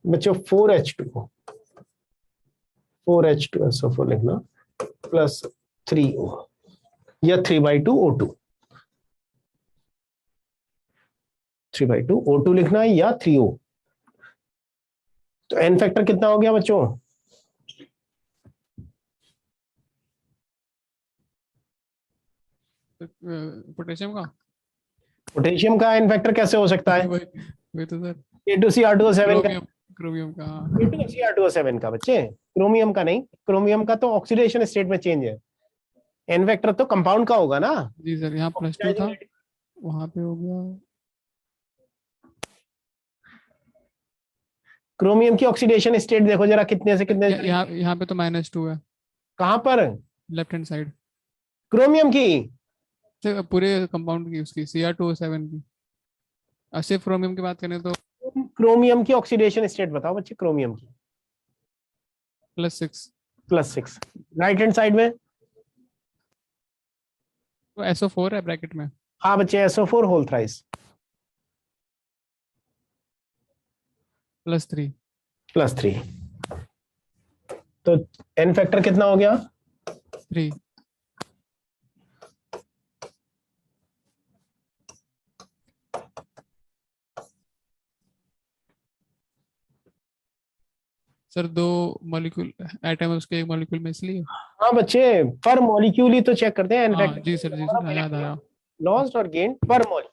बच्चों 4H2O, 4H2SO4 लिखना, प्लस 3O या 3/2O2, 3/2O2 लिखना है या 3O। तो एन फैक्टर कितना हो गया बच्चों, पोटेशियम का। पोटेशियम का एन फैक्टर कैसे हो सकता है, वही तो सर। K2Cr2O7 का, क्रोमियम। क्रोमियम का हाँ। K2Cr2O7 का बच्चे, क्रोमियम का नहीं, क्रोमियम का तो ऑक्सीडेशन स्टेट में चेंज है, एन फैक्टर तो कंपाउंड का होगा ना। जी सर, यहाँ +2 था, वहां पे हो गया। क्रोमियम की ऑक्सीडेशन स्टेट देखो जरा, कितने से कितने, यहाँ पे तो -2 है, कहां पर, लेफ्ट हैंड साइड। क्रोमियम की, पूरे कंपाउंड की, उसकी Cr2O7 की। सिर्फ क्रोमियम की बात करें तो क्रोमियम की ऑक्सीडेशन स्टेट बताओ बच्चे, क्रोमियम की +6। +6, राइट हैंड साइड में, तो SO4 है ब्रैकेट में। हाँ बच्चे SO4 होल थ्राइस +3। +3। तो n फैक्टर कितना हो गया? 3। सर 2 मॉलिक्यूल एटम है उसके, एक मॉलिक्यूल में इसलिए। हाँ बच्चे, पर मॉलिक्यूल ही तो चेक करते हैं n हाँ फैक्टर, जी सर, जी सर, याद आया। लॉस्ट और गेन पर मॉलिक्यूल।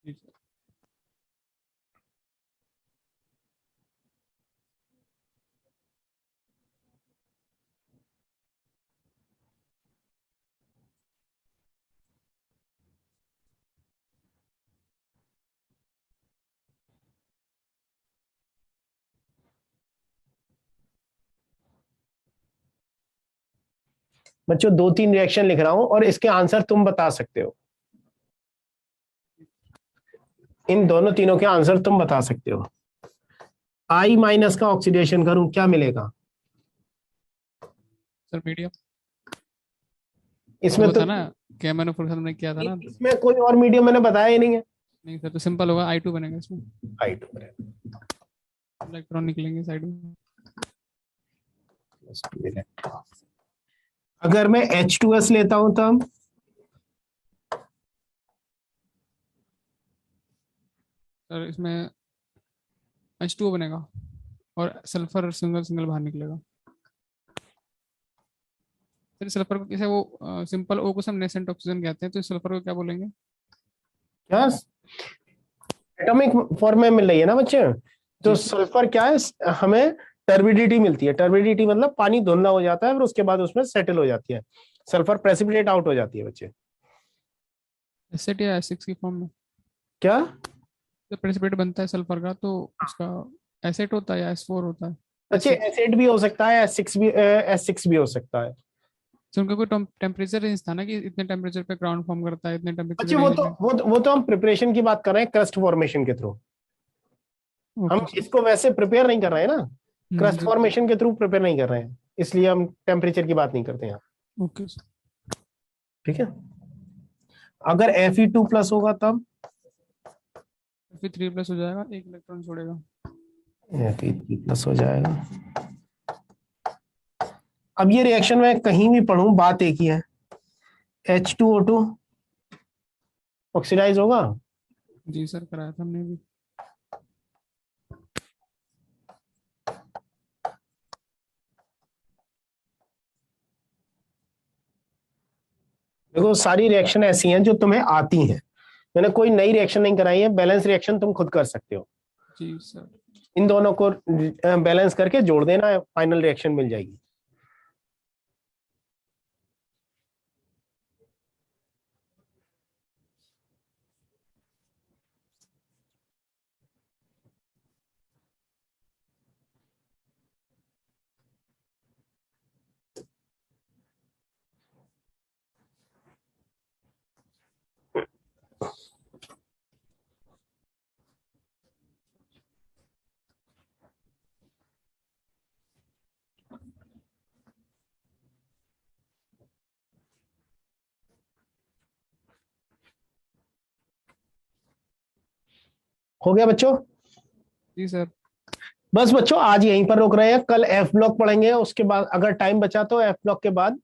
जी सर। बच्चों 2-3 रिएक्शन लिख रहा हूं और इसके आंसर तुम बता सकते हो। इन दोनों तीनों के आंसर तुम बता सकते हो। I माइनस का ऑक्सीडेशन करूं क्या मिलेगा? Sir medium. इसमें वो तो था ना, KMnO4 हमने किया था ना। इसमें कोई और मीडियम मैंने बताया ही नहीं है। नहीं सर, तो सिंपल होगा, I2 बनेगा इसमें। I2 इलेक्ट्रॉन निकलेंगे साइड में। अगर मैं H2S लेता हूं तब सर इसमें H2O बनेगा और सल्फर सिंगल सिंगल बाहर निकलेगा। फिर सल्फर को कैसे, वो सिंपल O को हम नेसेंट ऑक्सीजन कहते हैं, तो सल्फर को क्या बोलेंगे? क्या एटॉमिक फॉर्म में मिल रही है ना बच्चे? तो जी। सल्फर क्या है, हमें टर्बिडिटी मिलती है। टर्बिडिटी मतलब पानी धुंधला हो जाता है और उसके बाद उसमें सेटल हो जाती है, सल्फर प्रेसिपिटेट आउट हो जाती है बच्चे। एसिड या एसिड्स की फॉर्म में क्या? जब प्रेसिपिटेट बनता है सल्फर का, तो उसका एसिड होता है या S4 होता है? बच्चे एसिड। एसिड भी हो सकता है, S6 भी हो सकता है। तो उनका कोई टेम्परेचर रेंज था ना, कि इतने टेम्परेचर पे ग्राउंड फॉर्म करता है, इतने टेम्परेचर बच्चे वो रेंज तो में। वो तो हम प्रिपरेशन की बात कर रहे हैं, क्रस्ट फॉर्मेशन के थ्रू। हम ओके सर। इसको वैसे प्रिपेयर नहीं कर रहे हैं ना, क्रस्ट जी। फॉर्मेशन के थ्रू प्रिपेयर नहीं कर रहे हैं, इसलिए हम टेम्परेचर की बात नहीं करते हैं। Okay sir. ठीक है। अगर Fe2+ होगा तब फिर 3+ हो जाएगा, एक इलेक्ट्रॉन छोड़ेगा। Fe3+ हो जाएगा। अब ये रिएक्शन में कहीं भी पढ़ूं बात एक ही है, H2O2 ऑक्सीडाइज होगा। जी सर, कराया था हमने भी। देखो सारी रिएक्शन ऐसी हैं जो तुम्हें आती हैं, मैंने कोई नई रिएक्शन नहीं कराई है। बैलेंस रिएक्शन तुम खुद कर सकते हो, जी सर। इन दोनों को बैलेंस करके जोड़ देना, फाइनल रिएक्शन मिल जाएगी। हो गया बच्चों? जी सर। बस बच्चों आज यहीं पर रोक रहे हैं, कल F ब्लॉक पढ़ेंगे, उसके बाद अगर टाइम बचा तो F ब्लॉक के बाद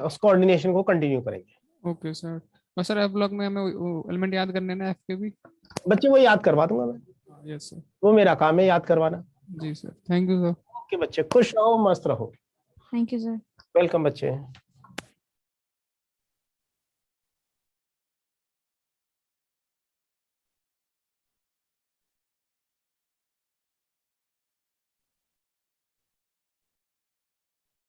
उस कोऑर्डिनेशन को कंटिन्यू करेंगे। Okay sir. बस सर, F ब्लॉक में हमें एलिमेंट याद करने हैं ना, F के भी। बच्चे वो याद करवा दूंगा मैं, यस सर। वो मेरा काम है याद करवाना। जी sir, thank you sir. Okay बच्चे, खुश रहो, मस्त रहो। Thank you, sir. वेलकम बच्चे।